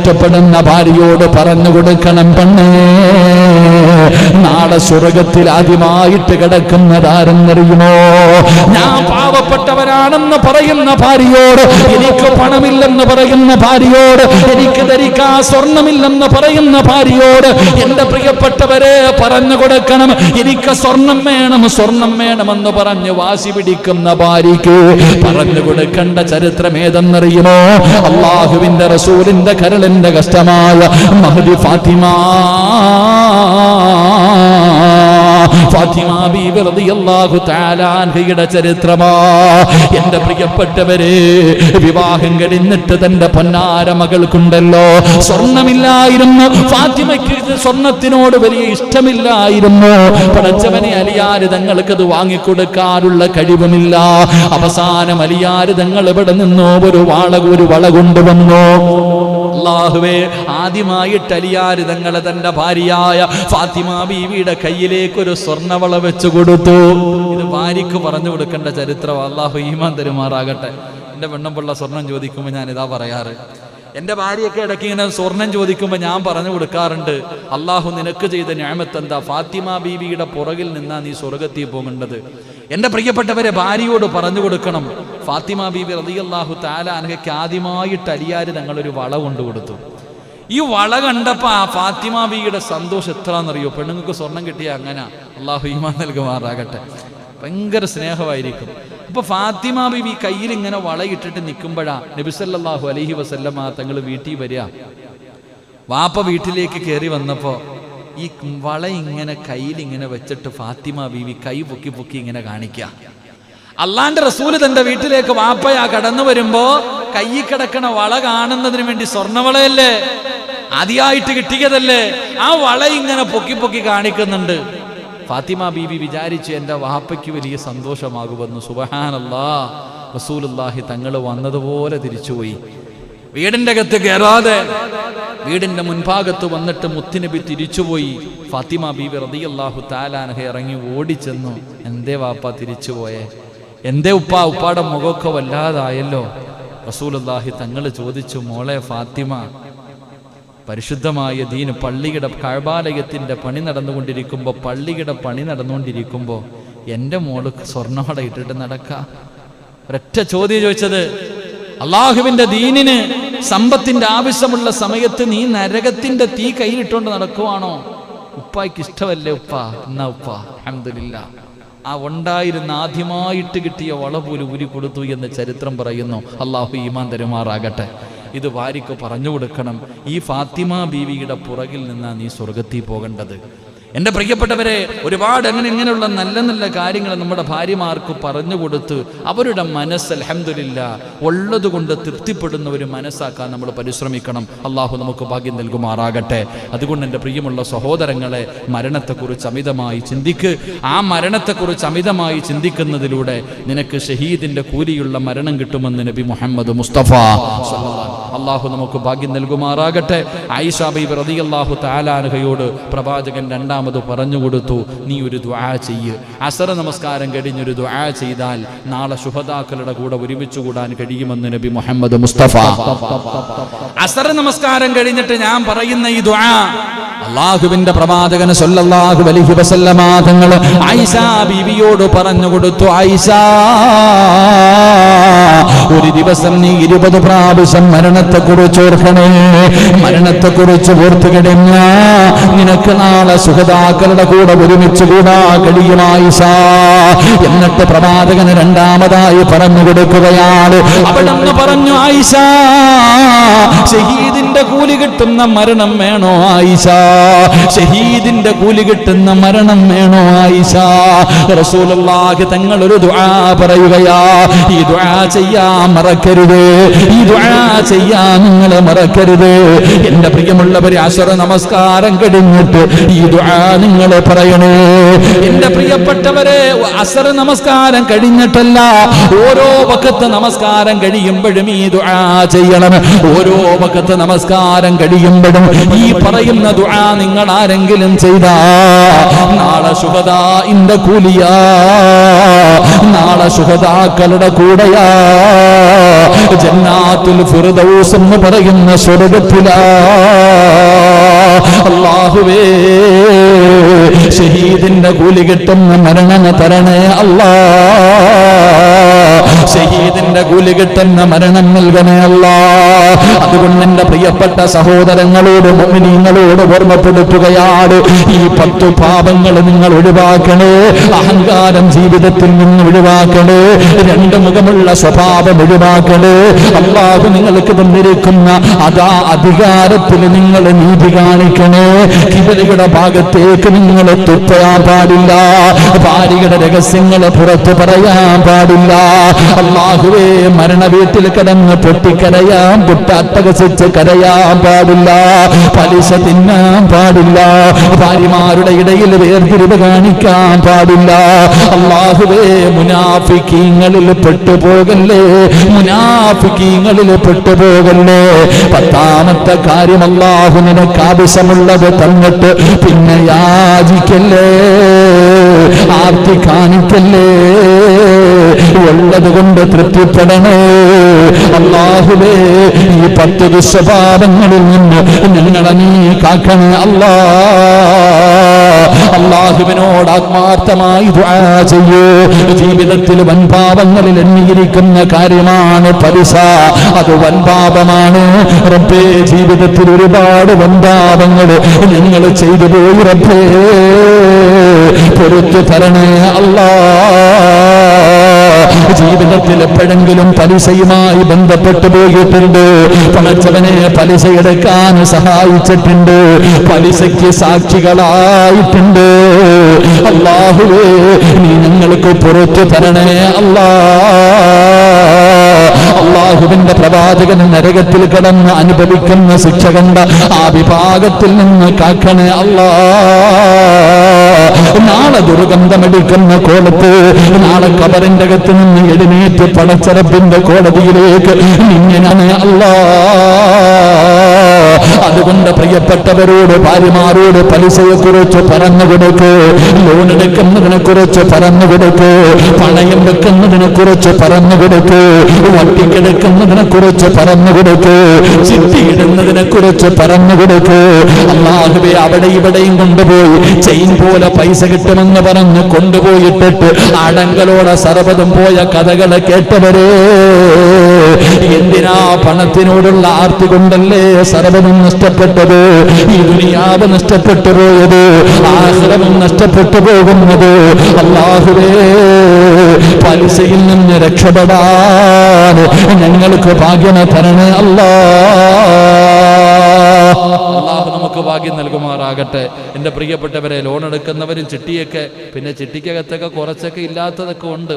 ഇഷ്ടപ്പെടുന്ന ഭാര്യയോട് പറഞ്ഞു കൊടുക്കണം, പെണ്ണേ, നാളെ സ്വർഗത്തിൽ ആദ്യമായിട്ട് കിടക്കുന്നതാരെന്നറിയുമോ? ഞാൻ പാവപ്പെട്ടവരാണെന്ന് പറയുന്ന ഭാര്യയോട്, എനിക്ക് പണമില്ലെന്ന് പറയുന്ന ഭാര്യയോട്, എനിക്ക് ധരിക്കാൻ സ്വർണമില്ലെന്ന് പറയുന്ന ഭാര്യയോട് എന്റെ പ്രിയപ്പെട്ടവരെ പറഞ്ഞു കൊടുക്കണം, എനിക്ക് സ്വർണം വേണം, സ്വർണം വേണമെന്ന് പറഞ്ഞ് വാശി പിടിക്കുന്ന ഭാര്യയ്ക്ക് പറഞ്ഞു കൊടുക്കേണ്ട ചരിത്രം ഏതെന്നറിയുമോ? അള്ളാഹുവിന്റെ റസൂലിന്റെ കരളിന്റെ കഷ്ടമായ മഹദി ഫാത്തിമ ബീവി റളിയല്ലാഹു തആല അൻഹയുടെ ചരിത്രമാ. എന്റെ പ്രിയപ്പെട്ടവരെ, വിവാഹം കഴിഞ്ഞിട്ട് തന്റെ പൊന്നാര മകൾക്കുണ്ടല്ലോ സ്വർണമില്ലായിരുന്നു. ഫാത്തിമയ്ക്ക് സ്വർണത്തിനോട് വലിയ ഇഷ്ടമില്ലായിരുന്നു. പടച്ചവനെ, അലിയാര് തങ്ങൾക്ക് അത് വാങ്ങിക്കൊടുക്കാനുള്ള കഴിവുമില്ല. അവസാനം അലിയാര് തങ്ങൾ ഇവിടെ നിന്നോ ഒരു വള കൊണ്ടുവന്നു. അല്ലാഹുവേ, ആദ്യമായിട്ട് അലിയാര് തങ്ങളെ തന്റെ ഭാര്യയായ ഫാത്തിമ ബീവിയുടെ കയ്യിലേക്ക് ഒരു സ്വർണ്ണവള വെച്ചു കൊടുത്തു. ഇത് ഭാര്യക്ക് പറഞ്ഞു കൊടുക്കേണ്ട ചരിത്രം. അല്ലാഹു ഈമാൻ തരുമാറാകട്ടെ. എന്റെ പെണ്ണുപിള്ള സ്വർണം ചോദിക്കുമ്പോൾ ഞാൻ ഇതാ പറയാറ്. എന്റെ ഭാര്യയൊക്കെ ഇടയ്ക്ക് ഇങ്ങനെ സ്വർണം ചോദിക്കുമ്പോൾ ഞാൻ പറഞ്ഞു കൊടുക്കാറുണ്ട്, അള്ളാഹു നിനക്ക് ചെയ്ത നിഅമത്ത് എന്താ? ഫാത്തിമ ബീവിയുടെ പുറകിൽ നിന്നാ നീ സ്വർഗത്തിൽ പോകേണ്ടത്. എന്റെ പ്രിയപ്പെട്ടവരെ, ഭാര്യയോട് പറഞ്ഞു കൊടുക്കണം. ഫാത്തിമ ബീവി റളിയല്ലാഹു തആല അൻഹയ്ക്ക് ആദ്യമായിട്ട് അലിയാര് തങ്ങളൊരു വള കൊണ്ടു കൊടുത്തു. ഈ വള കണ്ടപ്പോൾ ആ ഫാത്തിമ ബീവിയുടെ സന്തോഷം എത്രയെന്നറിയോ? പെണ്ണുങ്ങൾക്ക് സ്വർണം കിട്ടിയ അങ്ങനെ അള്ളാഹു ഈമാൻ നൽകുമാറാകട്ടെ. ഭയങ്കര സ്നേഹമായിരിക്കും. അപ്പൊ ഫാത്തിമ ബീവി കയ്യിൽ ഇങ്ങനെ വളയിട്ടിട്ട് നിൽക്കുമ്പോഴാ നബി സല്ലല്ലാഹു അലൈഹി വസല്ലമ തങ്ങൾ വീട്ടിൽ വരിക. വാപ്പ വീട്ടിലേക്ക് കയറി വന്നപ്പോ ഈ വള ഇങ്ങനെ കയ്യിൽ ഇങ്ങനെ വെച്ചിട്ട് ഫാത്തിമ ബീവി കൈ പൊക്കി പൊക്കി ഇങ്ങനെ കാണിക്കുക. അള്ളാന്റെ റസൂല് തന്റെ വീട്ടിലേക്ക് വാപ്പയാ കടന്നു വരുമ്പോ കയ്യിൽ കിടക്കണ വള കാണുന്നതിന് വേണ്ടി സ്വർണ്ണവളയല്ലേ, ആദ്യമായിട്ട് കിട്ടിയതല്ലേ, ആ വള ഇങ്ങനെ പൊക്കി പൊക്കി കാണിക്കുന്നുണ്ട്. ഫാത്തിമ ബീവി വിചാരിച്ചു എന്റെ വാപ്പയ്ക്ക് വലിയ സന്തോഷമാകുമെന്ന്. സുബ്ഹാനല്ലാഹ്, റസൂലുള്ളാഹി തങ്ങൾ വന്നതുപോലെ തിരിച്ചുപോയി. വീടിന്റെ അകത്ത് കയറാതെ വീടിന്റെ മുൻഭാഗത്ത് വന്നിട്ട് മുത്തുനബി തിരിച്ചുപോയി. ഫാത്തിമ ബീവി റളിയല്ലാഹു തആല അൻഹ ഇറങ്ങി ഓടിച്ചെന്നു. എന്തേ വാപ്പ തിരിച്ചുപോയേ? എന്തേ ഉപ്പാടെ മുഖമൊക്കെ വല്ലാതായല്ലോ? റസൂലുള്ളാഹി തങ്ങൾ ചോദിച്ചു, മോളെ ഫാത്തിമ, പരിശുദ്ധമായ ദീന് പള്ളിയുടെ കഅബാലയത്തിന്റെ പണി നടന്നുകൊണ്ടിരിക്കുമ്പോൾ എൻ്റെ മോള് സ്വർണ്ണവള ഇട്ടിട്ട് നടക്ക? ഒരൊറ്റ ചോദ്യം ചോദിച്ചത്. അള്ളാഹുവിന്റെ ദീനിന് സമ്പത്തിന്റെ ആവശ്യമുള്ള സമയത്ത് നീ നരകത്തിന്റെ തീ കയ്യിലിട്ടുകൊണ്ട് നടക്കുവാണോ? ഉപ്പായ്ക്ക് ഇഷ്ടമല്ലേ ഉപ്പ? എന്നാ ഉപ്പ അൽഹംദുലില്ലാഹ് ആ ഉണ്ടായിരുന്ന ആദ്യമായിട്ട് കിട്ടിയ വള പോലും ഉരി കൊടുത്തു എന്ന് ചരിത്രം പറയുന്നു. അള്ളാഹു ഈമാൻ തരുമാറാകട്ടെ. ഇത് ഭാര്യയ്ക്ക് പറഞ്ഞു കൊടുക്കണം. ഈ ഫാത്തിമ ബീവിയുടെ പുറകിൽ നിന്നാ നീ സ്വർഗത്തിൽ പോകേണ്ടത്. എൻ്റെ പ്രിയപ്പെട്ടവരെ, ഒരുപാട് ഇങ്ങനെയുള്ള നല്ല നല്ല കാര്യങ്ങൾ നമ്മുടെ ഭാര്യമാർക്ക് പറഞ്ഞു കൊടുത്ത് അവരുടെ മനസ്സ് അൽഹംദുലില്ലാഹ് ഉള്ളത് കൊണ്ട് തൃപ്തിപ്പെടുന്ന ഒരു മനസ്സാക്കാൻ നമ്മൾ പരിശ്രമിക്കണം. അള്ളാഹു നമുക്ക് ഭാഗ്യം നൽകുമാറാകട്ടെ. അതുകൊണ്ട് എൻ്റെ പ്രിയമുള്ള സഹോദരങ്ങളെ, മരണത്തെക്കുറിച്ച് അമിതമായി ചിന്തിക്ക്. ആ മരണത്തെക്കുറിച്ച് അമിതമായി ചിന്തിക്കുന്നതിലൂടെ നിനക്ക് ഷഹീദിന്റെ കൂലിയുള്ള മരണം കിട്ടുമെന്ന് നബി മുഹമ്മദ് മുസ്തഫ അള്ളാഹു നമുക്ക് ഭാഗ്യം നൽകുമാറാകട്ടെ. ആയിഷ ബീബി റളിയല്ലാഹു തആല അൻഹയോട് പ്രവാചകൻ രണ്ടാമത് പറഞ്ഞു കൊടുത്തു, നീ ഒരു ദുആ ചെയ്യ്. അസർ നമസ്കാരം കഴിഞ്ഞൊരു ദുആ ചെയ്താൽ നാളെ ശുഹദാക്കളുടെ കൂടെ ഒരുമിച്ച് കൂടാൻ കഴിയുമെന്ന് നബി മുഹമ്മദ് മുസ്തഫ. അസർ നമസ്കാരം കഴിഞ്ഞിട്ട് ഞാൻ പറയുന്ന ഈ ദുആ അല്ലാഹുവിന്റെ പ്രവാചകൻ സല്ലല്ലാഹു അലൈഹി വസല്ലമ തങ്ങൾ ആയിഷ ബീവിയോട് പറഞ്ഞു കൊടുത്തു. ആയിഷ, ഒരു ദിവസം നീ 20 പ്രാവശ്യം മരണത്തെക്കുറിച്ച് ഓർക്കണേ. മരണത്തെക്കുറിച്ച് ഓർത്തു കഴിഞ്ഞാ നിനക്ക് നാളെ സുഹദാക്കളുടെ കൂടെ ഒരുമിച്ച് കൂടാ കഴിയും ആയിഷ. എന്നിട്ട് പ്രവാചകന് രണ്ടാമതായി പറഞ്ഞു കൊടുക്കുകയാണ്. അവിടെന്ന് പറഞ്ഞു, ആയിഷ, ഷഹീദിന്റെ കൂലി കിട്ടുന്ന മരണം വേണോ ആയിഷ? ഷഹീദിന്റെ കൂലി കിട്ടുന്ന മരണം വേണോ ആയിഷ? റസൂലുള്ളാഹി തങ്ങൾ ഒരു ദുആ പറയുകയാ. ഈ ദുആ ചെയ്യാൻ മറക്കരുത്. ഈ ദുആ ചെയ്യാൻ നിങ്ങൾ മറക്കരുത്. എന്റെ പ്രിയമുള്ളവരെ, അശറ നമസ്കാരം കഴിഞ്ഞിട്ട് ഈ ദുആ നിങ്ങൾ പറയണേ. എന്റെ പ്രിയപ്പെട്ടവരെ, അസർ നമസ്കാരം കഴിഞ്ഞിട്ടല്ല, ഓരോ വഖത്ത് നമസ്കാരം കഴിയുമ്പോഴും ഈ ദുആ ചെയ്യണം. ഓരോ വഖത്ത് നമസ്കാരം കഴിയുമ്പോഴും ഈ പറയുന്ന ദുആ നിങ്ങൾ ആരെങ്കിലും ചെയ്താ നാളെ ശുഹദാഇന്റെ കൂലിയാ, നാളെ ശുഹദാക്കളുടെ കൂടെയാ, ജന്നാത്തുൽ ഫിർദൗസ് എന്ന് പറയുന്ന സ്വർഗ്ഗത്തിലാ. അല്ലാഹുവേ, ഷഹീദിന്റെ കൂലി കിട്ടുന്ന മരണം തരണേ അല്ലാ, ഷഹീദിന്റെ കൂലി കിട്ടുന്ന മരണം നൽകണേ അല്ലാ. അതുകൊണ്ട് എന്റെ പ്രിയപ്പെട്ട സഹോദരങ്ങളോട് മുഅ്മിനീങ്ങളോട് ഓർമ്മപ്പെടുത്തുകയാണ്, ഈ 10 പാപങ്ങൾ നിങ്ങൾ ഒഴിവാക്കണേ. അഹങ്കാരം ജീവിതത്തിൽ നിന്ന് ഒഴിവാക്കണേ. 2 മുഖമുള്ള സ്വഭാവം ഒഴിവാക്കണേ. അല്ലാഹു നിങ്ങൾക്ക് തന്നിരിക്കുന്ന അധികാരത്തിൽ നിങ്ങൾ നീതി കാണിക്കണേ. കിബിലയുടെ ഭാഗത്തേക്ക് നിങ്ങൾ തുപ്പാൻ പാടില്ല. ഭാര്യയുടെ രഹസ്യങ്ങൾ പുറത്തു പറയാൻ പാടില്ല. അല്ലാഹുവേ, മരണ വീട്ടിൽ കിടന്ന് പൊട്ടിക്കരയാൻ, പൊട്ടട്ടകസിച്ച് കരയാൻ പാടില്ല. പലിശ തിന്നാൻ പാടില്ല. ഭാര്യമാരുടെ ഇടയിൽ വേർതിരിവ് കാണിക്കാൻ പാടില്ല. അല്ലാഹുവേ, മുനാഫിക്കീങ്ങളിൽ പെട്ടുപോകല്ലേ, മുനാഫിക്കീങ്ങളിൽ പെട്ടുപോകല്ലേ. 10ാമത്തെ കാര്യം, അല്ലാഹു നിനക്ക് ആവശ്യമുള്ളത് തന്നിട്ട് പിന്നെ യാചിക്കല്ലേ, ആർത്തി കാണിക്കല്ലേ, ഉള്ളത് കൊണ്ട് തൃപ്തിപ്പെടണേ. അല്ലാഹുവേ, ഈ 10 ദുസ്വഭാവങ്ങളിൽ നിന്ന് ഞങ്ങളെ നീ കാക്കണേ അല്ലാ. അല്ലാഹുവിനോട് ആത്മാർത്ഥമായി ദുആ ചെയ്യൂ. ജീവിതത്തിൽ വൻപാപങ്ങളിൽ എണ്ണിയിരിക്കുന്ന കാര്യമാണ് പലിശ, അത് വൻപാപമാണ്. റബ്ബേ, ജീവിതത്തിൽ ഒരുപാട് വൻപാപങ്ങൾ ഞങ്ങൾ ചെയ്തു പോയി. റബ്ബേ, പൊറുത്തു തരണേ അല്ലാ. ജീവിതത്തിൽ എപ്പോഴെങ്കിലും പലിശയുമായി ബന്ധപ്പെട്ടു പോയിട്ടുണ്ട്, പണച്ചവനെ പലിശ എടുക്കാൻ സഹായിച്ചിട്ടുണ്ട്, പലിശയ്ക്ക് സാക്ഷികളായിട്ടുണ്ട്. അല്ലാഹുവേ, നീ ഞങ്ങൾക്ക് പുറത്തു തരണേ അല്ലാ. അല്ലാഹുവിന്റെ പ്രവാചകൻ നരകത്തിൽ കിടന്ന് അനുഭവിക്കുന്ന ശിക്ഷ കണ്ട ആ വിഭാഗത്തിൽ നിന്ന് കാക്കണേ അല്ലാ. നാളെ ദുർഗന്ധമടിക്കുന്ന കോലത്ത്, നാളെ ഖബറിന്റെ അകത്ത് നിന്ന് എഴുന്നേറ്റ് പടച്ചറപ്പിന്റെ കോടതിയിലേക്ക് നിന്നെ അല്ലാ. അതുകൊണ്ട് പ്രിയപ്പെട്ടവരോട്, ഭാര്യമാരോട് പലിശയെ കുറിച്ച് പറഞ്ഞു കൊടുക്ക്, ലോൺ എടുക്കുന്നതിനെ കുറിച്ച് പറഞ്ഞു കൊടുക്ക്, പണയം വെക്കുന്നതിനെ കുറിച്ച് പറഞ്ഞു കൊടുക്ക്, വട്ടിക്കെടുക്കുന്നതിനെ കുറിച്ച് പറഞ്ഞു കൊടുക്ക്, ചിട്ടിയിടുന്നതിനെ കുറിച്ച് പറഞ്ഞു കൊടുക്ക്. അല്ലാഹുവേ, അവിടെ ഇവിടെയും കൊണ്ടുപോയി ചെയിൻ പോലെ പൈസ കിട്ടുമെന്ന് പറഞ്ഞ് കൊണ്ടുപോയിട്ടിട്ട് അടങ്കലോടെ സർവ്വതും പോയ കഥകളെ കേട്ടവരെ, എന്തിനാ പണത്തിനോടുള്ള ആർത്തി കൊണ്ടല്ലേ സർവ്വതും നഷ്ടപ്പെട്ടത്, ഈ ദുനിയാവ് നഷ്ടപ്പെട്ടു പോയത്, ആഖിറവും നഷ്ടപ്പെട്ടു പോകുന്നത്. അല്ലാഹുവേ, പലിശയിൽ നിന്ന് രക്ഷപ്പെടാൻ ഞങ്ങൾക്ക് ഭാഗ്യം തരണേ അല്ലാ. അല്ലാഹു നമുക്ക് ഭാഗ്യം നൽകുമാറാകട്ടെ. എൻ്റെ പ്രിയപ്പെട്ടവരെ, ലോൺ എടുക്കുന്നവരും ചിട്ടിയൊക്കെ, പിന്നെ ചിട്ടിക്കകത്തൊക്കെ കുറച്ചൊക്കെ ഇല്ലാത്തതൊക്കെ ഉണ്ട്.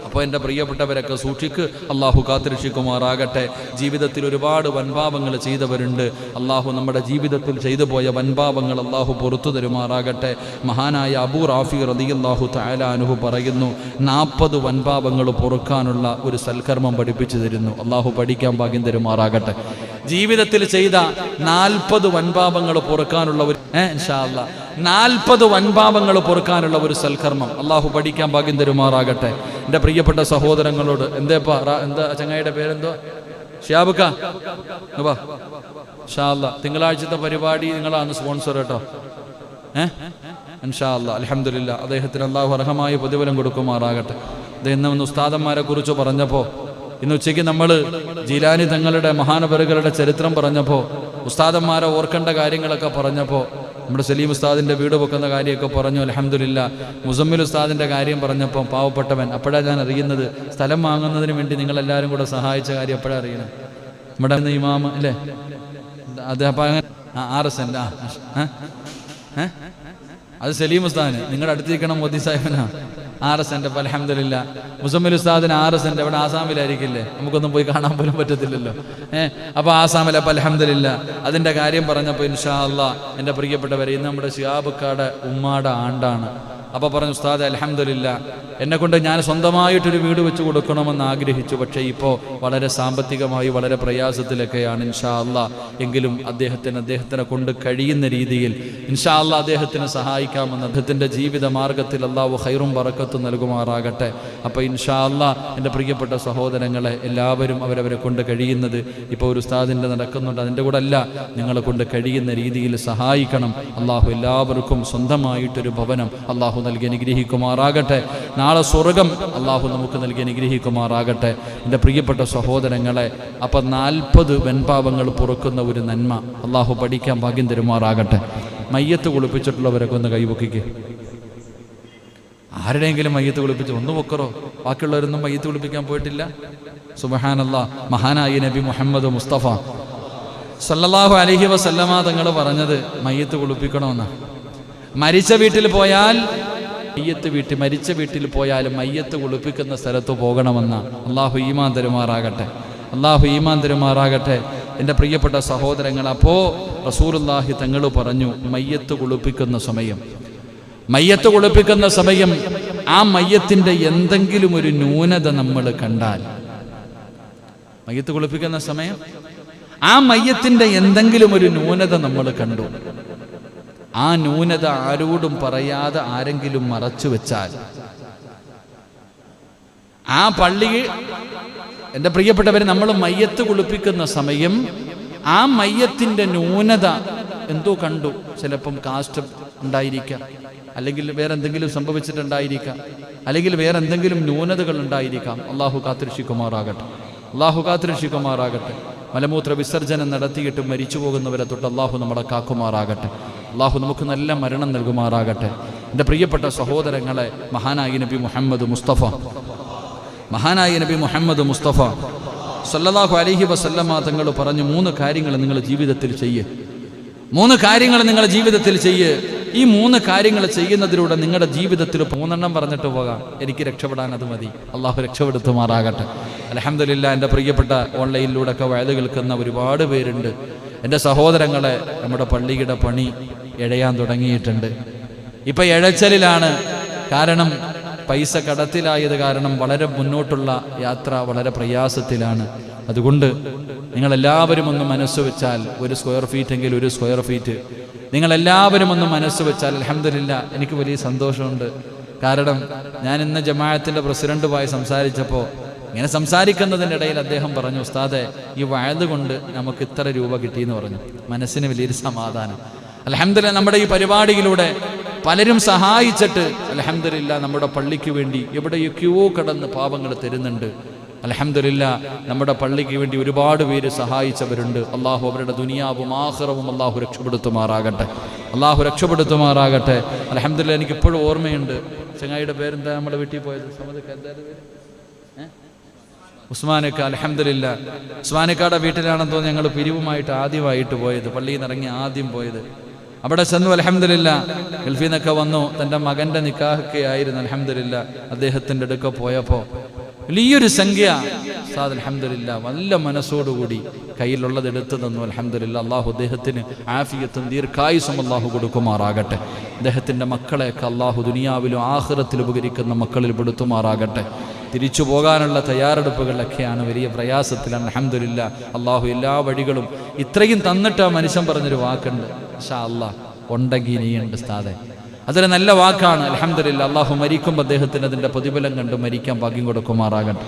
അപ്പോൾ എൻ്റെ പ്രിയപ്പെട്ടവരൊക്കെ സൂക്ഷിക്ക്, അള്ളാഹു കാത്തിരക്ഷിക്കുമാറാകട്ടെ. ജീവിതത്തിൽ ഒരുപാട് വൻപാപങ്ങൾ ചെയ്തവരുണ്ട്. അള്ളാഹു നമ്മുടെ ജീവിതത്തിൽ ചെയ്തു പോയ വൻപാപങ്ങൾ അള്ളാഹു പുറത്തു തരുമാറാകട്ടെ. മഹാനായ അബൂ റാഫി റളിയല്ലാഹു തആല അൻഹു പറയുന്നു, 40 വൻപാപങ്ങൾ പൊറുക്കാനുള്ള ഒരു സൽക്കർമ്മം പഠിപ്പിച്ചു തരുന്നു. അള്ളാഹു പഠിക്കാൻ ഭാഗ്യം തരുമാറാകട്ടെ. ജീവിതത്തിൽ ചെയ്ത 40 വൻപാപങ്ങൾ പൊറുക്കാനുള്ള ഒരു ഇൻഷാ അല്ലാഹ് 40 വൻപാപങ്ങൾ പൊറുക്കാനുള്ള ഒരു സൽക്കർമ്മം അള്ളാഹു പഠിക്കാൻ ഭാഗ്യം തരുമാറാകട്ടെ. എൻ്റെ പ്രിയപ്പെട്ട സഹോദരങ്ങളോട്, എന്താ ചങ്ങായിയുടെ പേരെന്തോ? ഷിയാബുക്ക, ഇൻഷാ അല്ലാഹ് തിങ്കളാഴ്ചത്തെ പരിപാടി നിങ്ങളാണ് സ്പോൺസർ കേട്ടോ. ഇൻഷാ അല്ലാഹ് അൽഹംദുലില്ലാഹ്, അദ്ദേഹത്തിന് അള്ളാഹു അർഹമായ പ്രതിഫലം കൊടുക്കുമാറാകട്ടെ. അദ്ദേഹം ഇന്ന് ഉസ്താദന്മാരെ കുറിച്ച് പറഞ്ഞപ്പോൾ, ഇന്ന് ഉച്ചയ്ക്ക് നമ്മൾ ജീലാനി തങ്ങളുടെ മഹാനവറുകളുടെ ചരിത്രം പറഞ്ഞപ്പോൾ, ഉസ്താദന്മാരെ ഓർക്കേണ്ട കാര്യങ്ങളൊക്കെ പറഞ്ഞപ്പോൾ, നമ്മുടെ സലീം ഉസ്താദിൻ്റെ വീട് വെക്കുന്ന കാര്യമൊക്കെ പറഞ്ഞു. അൽഹംദുലില്ലാഹ്, മുസമ്മിൽ ഉസ്താദിൻ്റെ കാര്യം പറഞ്ഞപ്പോൾ പാവപ്പെട്ടവൻ, അപ്പോഴാണ് ഞാൻ അറിയുന്നത് സ്ഥലം വാങ്ങുന്നതിന് വേണ്ടി നിങ്ങളെല്ലാവരും കൂടെ സഹായിച്ച കാര്യം എപ്പോഴാണ് അറിയണം. നമ്മുടെ ഇമാമ് അല്ലേ, അത് അപ്പം അങ്ങനെ 6 സെൻറ്റ് അത് സലീം ഉസ്താദിന്, നിങ്ങളുടെ അടുത്തിരിക്കണം മോദി സാഹിബിനാ 6 സെൻറ്റ്. അപ്പം അൽഹംദുലില്ലാഹ്, മുസമ്മിൽ ഉസ്താദിന് 6 സെൻറ്റ്. അവിടെ ആസാമിലായിരിക്കില്ലേ, നമുക്കൊന്നും പോയി കാണാൻ പോലും പറ്റത്തില്ലല്ലോ. അപ്പോൾ ആസാമിൽ. അപ്പം അൽഹംദുലില്ലാഹ്, അതിൻ്റെ കാര്യം പറഞ്ഞപ്പോൾ ഇൻഷാ അല്ലാഹ് എൻ്റെ പ്രിയപ്പെട്ടവരെ, ഇന്ന് നമ്മുടെ ശിഹാബുക്കാടെ ഉമ്മാടെ ആണ്ടാണ്. അപ്പോൾ പറഞ്ഞു, ഉസ്താദ് അൽഹംദുലില്ലാ, എന്നെക്കൊണ്ട് ഞാൻ സ്വന്തമായിട്ടൊരു വീട് വെച്ച് കൊടുക്കണമെന്ന് ആഗ്രഹിച്ചു. പക്ഷേ ഇപ്പോൾ വളരെ സാമ്പത്തികമായി വളരെ പ്രയാസത്തിലൊക്കെയാണ്. ഇൻഷാ അല്ലാഹ് എങ്കിലും അദ്ദേഹത്തിനെ കൊണ്ട് കഴിയുന്ന രീതിയിൽ ഇൻഷാ അല്ലാഹ് അദ്ദേഹത്തിന് സഹായിക്കാമെന്ന്, അദ്ദേഹത്തിൻ്റെ ജീവിത മാർഗത്തിൽ അല്ലാഹു ഖൈറും ബറക്കത്തും നൽകുമാറാകട്ടെ. അപ്പോൾ ഇൻഷാ അല്ലാഹ് എൻ്റെ പ്രിയപ്പെട്ട സഹോദരങ്ങളെ, എല്ലാവരും അവരവരെ കൊണ്ട് കഴിയുന്നത് ഇപ്പോൾ ഒരു ഉസ്താദിൻ്റെ നടക്കുന്നുണ്ട്, അതിൻ്റെ കൂടെ അല്ല, നിങ്ങളെ കൊണ്ട് കഴിയുന്ന രീതിയിൽ സഹായിക്കണം. അല്ലാഹു എല്ലാവർക്കും സ്വന്തമായിട്ടൊരു ഭവനം അല്ലാഹു നൽകി അനുഗ്രഹിക്കുമാറാകട്ടെ. നാളെ സ്വർഗം അല്ലാഹു നമുക്ക് നൽകി അനുഗ്രഹിക്കുമാറാകട്ടെ. എൻ്റെ പ്രിയപ്പെട്ട സഹോദരങ്ങളെ, അപ്പം 40 വെൺപാവങ്ങൾ പൊറുക്കുന്ന ഒരു നന്മ അല്ലാഹു പഠിക്കാൻ ഭാഗ്യം തരുമാറാകട്ടെ. മയ്യത്ത് കുളിപ്പിച്ചിട്ടുള്ളവരൊക്കെ ഒന്ന് കൈപൊക്കിക്ക്. ആരുടെയെങ്കിലും മയ്യത്ത് കുളിപ്പിച്ച് ഒന്ന് പൊക്കറോ? ബാക്കിയുള്ളവരൊന്നും മയ്യത്ത് കുളിപ്പിക്കാൻ പോയിട്ടില്ല. സുബ്ഹാനല്ലാഹ്. മഹാനായ നബി മുഹമ്മദ് മുസ്തഫ സല്ലല്ലാഹു അലൈഹി വസല്ലമ തങ്ങൾ പറഞ്ഞത് മയ്യത്ത് കുളിപ്പിക്കണമെന്നാണ്. മരിച്ച വീട്ടിൽ പോയാൽ മരിച്ച വീട്ടിൽ പോയാലും മയ്യത്ത് കുളിപ്പിക്കുന്ന സ്ഥലത്ത് പോകണമെന്ന. അല്ലാഹു ഈമാൻ തരുമാറാകട്ടെ, അല്ലാഹു ഈമാൻ തരുമാറാകട്ടെ. എൻ്റെ പ്രിയപ്പെട്ട സഹോദരങ്ങൾ, അപ്പോൾ റസൂലുള്ളാഹി തങ്ങൾ പറഞ്ഞു, മയ്യത്ത് കുളിപ്പിക്കുന്ന സമയം ആ മയ്യത്തിൻ്റെ എന്തെങ്കിലും ഒരു ന്യൂനത നമ്മൾ കണ്ടാൽ, മയ്യത്ത് കുളിപ്പിക്കുന്ന സമയം ആ മയ്യത്തിൻ്റെ എന്തെങ്കിലും ഒരു ന്യൂനത നമ്മൾ കണ്ടു, ആ ന്യൂനത ആരോടും പറയാതെ ആരെങ്കിലും മറച്ചു വെച്ചാൽ, ആ പള്ളി, എൻ്റെ പ്രിയപ്പെട്ടവർ, നമ്മൾ മയ്യത്ത് കുളിപ്പിക്കുന്ന സമയം ആ മയ്യത്തിൻ്റെ ന്യൂനത എന്തോ കണ്ടു. ചിലപ്പം കാസ്റ്റ് ഉണ്ടായിരിക്കാം, അല്ലെങ്കിൽ വേറെ എന്തെങ്കിലും സംഭവിച്ചിട്ടുണ്ടായിരിക്കാം, അല്ലെങ്കിൽ വേറെ എന്തെങ്കിലും ന്യൂനതകൾ ഉണ്ടായിരിക്കാം. അല്ലാഹു കാത്തുരക്ഷിക്കുമാറാകട്ടെ, അല്ലാഹു കാത്തുരക്ഷിക്കുമാറാകട്ടെ. മലമൂത്ര വിസർജനം നടത്തിയിട്ട് മരിച്ചു പോകുന്നവരെ തൊട്ട് അല്ലാഹു നമ്മളെ കാക്കുമാറാകട്ടെ. അല്ലാഹു നമുക്ക് നല്ല മരണം നൽകുമാറാകട്ടെ. എൻ്റെ പ്രിയപ്പെട്ട സഹോദരങ്ങളെ, മഹാനായ നബി മുഹമ്മദ് മുസ്തഫ സല്ലല്ലാഹു അലൈഹി വസല്ലമ തങ്ങൾ പറഞ്ഞു, 3 കാര്യങ്ങൾ നിങ്ങൾ ജീവിതത്തിൽ ചെയ്യ്. 3 കാര്യങ്ങൾ നിങ്ങളുടെ ജീവിതത്തിൽ ചെയ്യ്. ഈ 3 കാര്യങ്ങൾ ചെയ്യുന്നതിലൂടെ നിങ്ങളുടെ ജീവിതത്തിൽ 3 പറഞ്ഞിട്ട് പോകാം. എനിക്ക് രക്ഷപ്പെടാൻ അത് മതി. അല്ലാഹു രക്ഷപ്പെടുത്തുമാറാകട്ടെ. അൽഹംദുലില്ലാ, എൻ്റെ പ്രിയപ്പെട്ട ഓൺലൈനിലൂടെ ഒക്കെ വയത് കേൾക്കുന്ന ഒരുപാട് പേരുണ്ട്. എൻ്റെ സഹോദരങ്ങളെ, നമ്മുടെ പള്ളിയുടെ പണി എഴയാൻ തുടങ്ങിയിട്ടുണ്ട്. ഇപ്പം എഴച്ചലിലാണ്. കാരണം പൈസ കടത്തിലായത് കാരണം വളരെ മുന്നോട്ടുള്ള യാത്ര വളരെ പ്രയാസത്തിലാണ്. അതുകൊണ്ട് നിങ്ങളെല്ലാവരും ഒന്ന് മനസ്സ് വെച്ചാൽ, 1 സ്ക്വയർ ഫീറ്റ് എങ്കിൽ 1 സ്ക്വയർ ഫീറ്റ് നിങ്ങളെല്ലാവരും ഒന്ന് മനസ്സ് വെച്ചാൽ, അൽഹംദുലില്ലാ, എനിക്ക് വലിയ സന്തോഷമുണ്ട്. കാരണം ഞാൻ ഇന്ന് ജമാഅത്തിൻ്റെ പ്രസിഡന്റുമായി സംസാരിച്ചപ്പോൾ, ഇങ്ങനെ സംസാരിക്കുന്നതിൻ്റെ ഇടയിൽ അദ്ദേഹം പറഞ്ഞു, ഉസ്താദെ, ഈ വയത് കൊണ്ട് നമുക്ക് ഇത്ര രൂപ കിട്ടിയെന്ന് പറഞ്ഞു. മനസ്സിന് വലിയൊരു സമാധാനം. അൽഹംദുലില്ലാ, നമ്മുടെ ഈ പരിപാടിയിലൂടെ പലരും സഹായിച്ചിട്ട് അൽഹംദുലില്ലാ നമ്മുടെ പള്ളിക്ക് വേണ്ടി എവിടെയൊക്കെയോ കടന്ന് പാവങ്ങൾ തരുന്നുണ്ട്. അൽഹംദുലില്ലാ, നമ്മുടെ പള്ളിക്ക് വേണ്ടി ഒരുപാട് പേര് സഹായിച്ചവരുണ്ട്. അള്ളാഹു അവരുടെ ദുനിയാവും ആഖിറവും അള്ളാഹു രക്ഷപ്പെടുത്തുമാറാകട്ടെ, അള്ളാഹു രക്ഷപ്പെടുത്തുമാറാകട്ടെ. അൽഹംദുലില്ലാ, എനിക്കിപ്പോഴും ഓർമ്മയുണ്ട്. ചങ്ങായിയുടെ പേരെന്താ? നമ്മുടെ വീട്ടിൽ പോയത് ഉസ്മാനക്ക. അൽഹംദുലില്ലാ, ഉസ്മാനക്കാടെ വീട്ടിലാണെന്ന് തോന്നി ഞങ്ങൾ പിരിവുമായിട്ട് ആദ്യമായിട്ട് പോയത്, പള്ളിയിൽ നിന്ന് ഇറങ്ങി ആദ്യം പോയത്. അവിടെ ചെന്നു. അൽഹംദുലില്ലാ, ഗൾഫിൽ നിന്നൊക്കെ വന്നു. തൻ്റെ മകൻ്റെ നിക്കാഹൊക്കെ ആയിരുന്നു. അൽഹംദുലില്ലാ, അദ്ദേഹത്തിൻ്റെ അടുക്ക പോയപ്പോൾ വലിയൊരു സംഖ്യ ഉസ്താദ് അൽഹംദുലില്ലാ നല്ല മനസ്സോടുകൂടി കയ്യിലുള്ളത് എടുത്തു തന്നു. അൽഹംദുലില്ലാ, അള്ളാഹു അദ്ദേഹത്തിന് ആഫിയത്തും ദീർഘായുസ്സും അള്ളാഹു കൊടുക്കുമാറാകട്ടെ. അദ്ദേഹത്തിൻ്റെ മക്കളെയൊക്കെ അള്ളാഹു ദുനിയാവിലും ആഖിറത്തിലും ഉപകരിക്കുന്ന മക്കളിൽ പെടുത്തുമാറാകട്ടെ. തിരിച്ചു പോകാനുള്ള തയ്യാറെടുപ്പുകളിലൊക്കെയാണ്, വലിയ പ്രയാസത്തിലാണ്. അൽഹംദുലില്ലാ, അള്ളാഹു എല്ലാ വഴികളും ഇത്രയും തന്നിട്ട് ആ മനുഷ്യൻ പറഞ്ഞൊരു വാക്കുണ്ട്, ഇൻഷാ അല്ലാഹ് ഉണ്ടെങ്കിൽ നീയുണ്ട് ഉസ്താദേ. അതൊരു നല്ല വാക്കാണ്. അൽഹംദുലില്ലാ, അള്ളാഹു മരിക്കുമ്പോൾ അദ്ദേഹത്തിന് അതിൻ്റെ പ്രതിഫലം കണ്ട് മരിക്കാൻ ഭാഗ്യം കൊടുക്കുമാറാകട്ടെ.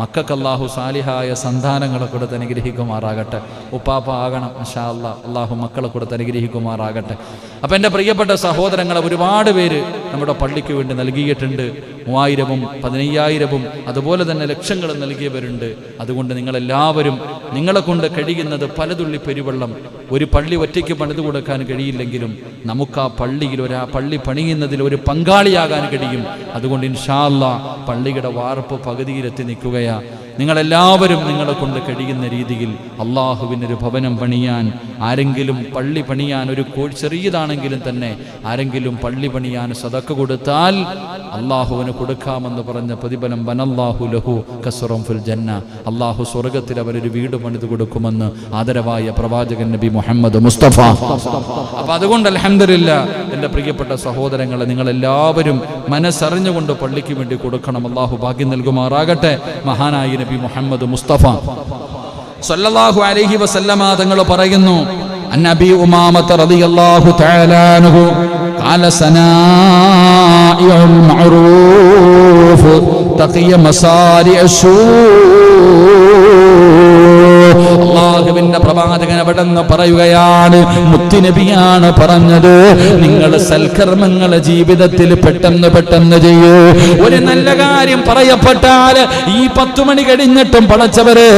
മക്കൾക്ക് അള്ളാഹു സാലിഹായ സന്താനങ്ങളെ കൊടുത്ത് അനുഗ്രഹിക്കുമാറാകട്ടെ. ഉപ്പാപ്പ ആകണം ഇൻഷാ അല്ലാഹ്. അള്ളാഹു മക്കളെ കൊടുത്ത് അനുഗ്രഹിക്കുമാറാകട്ടെ. അപ്പം എൻ്റെ പ്രിയപ്പെട്ട സഹോദരങ്ങളെ, ഒരുപാട് പേര് നമ്മുടെ പള്ളിക്ക് വേണ്ടി നൽകിയിട്ടുണ്ട്. 3000-ഉം 15,000-ഉം അതുപോലെ തന്നെ ലക്ഷങ്ങളും നൽകിയവരുണ്ട്. അതുകൊണ്ട് നിങ്ങളെല്ലാവരും നിങ്ങളെ കൊണ്ട് കഴിയുന്നത് പലതുള്ളി പെരുവെള്ളം. ഒരു പള്ളി ഒറ്റയ്ക്ക് പണിതു കൊടുക്കാൻ കഴിയില്ലെങ്കിലും നമുക്ക് ആ പള്ളിയിൽ പള്ളി പണിയുന്നതിൽ ഒരു പങ്കാളിയാകാൻ കഴിയും. അതുകൊണ്ട് ഇൻഷാ അല്ലാഹ് പള്ളിയുടെ വാർപ്പ് പകുതിയിലെത്തി നിൽക്കുകയാണ്. നിങ്ങളെല്ലാവരും നിങ്ങളെ കൊണ്ട് കഴിയുന്ന രീതിയിൽ അള്ളാഹുവിനൊരു ഭവനം പണിയാൻ, ആരെങ്കിലും പള്ളി പണിയാൻ, ഒരു ചെറിയതാണെങ്കിലും തന്നെ ആരെങ്കിലും പള്ളി പണിയാൻ സദക്ക കൊടുത്താൽ അള്ളാഹുവിന് കൊടുക്കാമെന്ന് പറഞ്ഞ പ്രതിഫലം ബനല്ലാഹു ലഹു കസ്റൻ ഫിൽ ജന്ന, അള്ളാഹു സ്വർഗത്തിൽ അവനൊരു വീട് പണിത് കൊടുക്കുമെന്ന് ആദരവായ പ്രവാചകൻ നബി മുഹമ്മദ് മുസ്തഫ. അപ്പൊ അതുകൊണ്ട് അൽഹംദുലില്ലാഹ് എൻ്റെ പ്രിയപ്പെട്ട സഹോദരങ്ങളെ, നിങ്ങളെല്ലാവരും മനസ്സറിഞ്ഞുകൊണ്ട് പള്ളിക്ക് വേണ്ടി കൊടുക്കണം. അള്ളാഹു ഭാഗ്യം നൽകുമാറാകട്ടെ. മഹാനായ നബി മുഹമ്മദ് മുസ്തഫ സല്ലല്ലാഹു അലൈഹി വസല്ലമ തങ്ങൾ പറയുന്നു, അന്നബി ഉമാമത റളിയല്ലാഹു തആല അൻഹു ഖാല സനാഇഉൽ മഅറൂഫ് തഖിയ മസാരിഅശൂ. അല്ലാഹുവിന്റെ പ്രവാചകൻ അവിടെന്ന് പറയുകയാണ്, മുത്തുനബിയാണ് പറഞ്ഞത്, നിങ്ങൾ സൽക്കർമ്മങ്ങൾ ജീവിതത്തിൽ പെട്ടെന്ന് ചെയ്യൂ. ഒരു നല്ല കാര്യം പറയപ്പെട്ടാൽ ഈ 10 മണി കഴിഞ്ഞിട്ടും പടച്ചവര്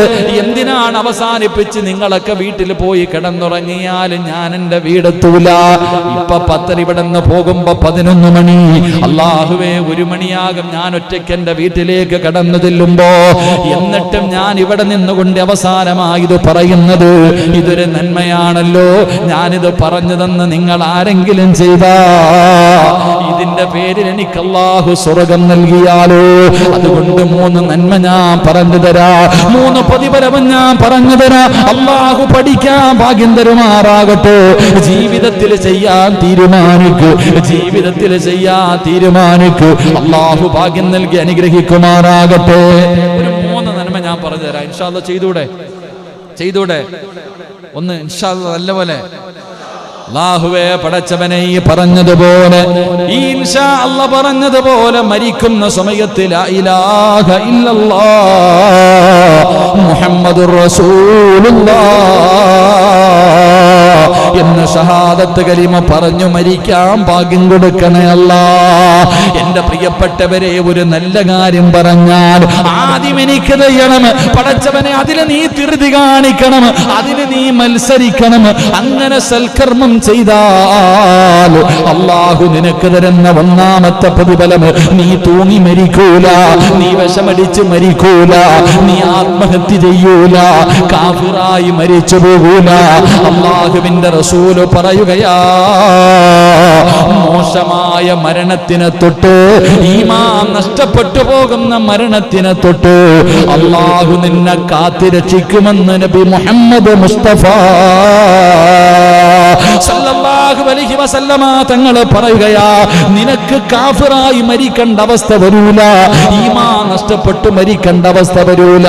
എന്തിനാണ് അവസാനിപ്പിച്ച് നിങ്ങളൊക്കെ വീട്ടിൽ പോയി കിടന്നുറങ്ങിയാൽ ഞാൻ എൻ്റെ വീടെത്തൂല. ഇപ്പൊ 10 ഇവിടെ നിന്ന് പോകുമ്പോ 11 മണി. അല്ലാഹുവേ, 1 മണിയാകും ഞാൻ ഒറ്റയ്ക്ക് എൻ്റെ വീട്ടിലേക്ക് കടന്നു ചെല്ലുമ്പോ. എന്നിട്ടും ഞാൻ ഇവിടെ നിന്നുകൊണ്ട് അവസാനമായത് പറയുന്നത് ഇതൊരു നന്മയാണല്ലോ, ഞാനിത് പറഞ്ഞതെന്ന് നിങ്ങൾ ആരെങ്കിലും ചെയ്താ ഇതിന്റെ പേരിൽ എനിക്ക് അല്ലാഹു സ്വർഗം നൽകിയാലോ. അതുകൊണ്ട് 3 നന്മ ഞാൻ പറഞ്ഞു തരാ, 3 പ്രതിഫലം ഞാൻ പറഞ്ഞു തരാ. അല്ലാഹു പഠിക്കാൻ ഭാഗ്യം തരുമാറാകട്ടെ. ജീവിതത്തിൽ ചെയ്യാൻ തീരുമാനിക്കൂ, ജീവിതത്തിൽ ചെയ്യാൻ തീരുമാനിക്കൂ. അല്ലാഹു ഭാഗ്യം നൽകി അനുഗ്രഹിക്കുമാറാകട്ടെ. ഒരു 3 നന്മ ഞാൻ പറഞ്ഞു തരാം. ഇൻഷാ അല്ലാഹ് ചെയ്തൂടെ ഒന്ന് ഇൻഷാ അല്ലാഹ് നല്ലപോലെ. അല്ലാഹുവേ, പടച്ചവനെ ഈ പറഞ്ഞതുപോലെ, ഈ ഇൻഷാ അല്ലാഹ് പറഞ്ഞതുപോലെ മരിക്കുന്ന സമയത്ത് ലാ ഇലാഹ ഇല്ലല്ലാഹ് മുഹമ്മദുർ റസൂലുള്ളാഹ് എന്ന് ഷഹാദത്ത് കലിമ പറഞ്ഞു മരിക്കാൻ ഭാഗ്യം കൊടുക്കണേ അല്ലാഹ്. എന്റെ പ്രിയപ്പെട്ടവരെ, ഒരു നല്ല കാര്യം പറഞ്ഞാൽ ആദ്യം എനിക്ക് ചെയ്യണം പടച്ചവനെ, അതിന് നീ ധൃതി കാണിക്കണം, അതിന് നീ മത്സരിക്കണം. അങ്ങനെ സൽക്കർമ്മം ചെയ്താൽ അല്ലാഹു നിനക്ക് തരുന്ന 1ാമത്തെ പ്രതിഫലം, നീ തൂങ്ങി മരിക്കൂല, നീ വിഷമടിച്ച് മരിക്കൂല, നീ ആത്മഹത്യ ചെയ്യൂല, കാഫിറായി മരിച്ചു പോകൂല. അല്ലാഹുവിന്റെ റസൂല് പറയുകയാ, മോശമായ മരണത്തിനെ തൊട്ട്, ഈമാൻ നഷ്ടപ്പെട്ടു പോകുന്ന മരണത്തിനെ തൊട്ട് അല്ലാഹു നിന്നെ കാത്തിരക്ഷിക്കുമെന്ന് നബി മുഹമ്മദ് മുസ്തഫ സല്ലല്ലാഹു അലൈഹി വസല്ലമ തങ്ങൾ പറയുകയാ, നിനക്ക് കാഫിറായി മരിക്കേണ്ട അവസ്ഥ വരൂല, ഈമാൻ നഷ്ടപ്പെട്ടു മരിക്കേണ്ട അവസ്ഥ വരൂല.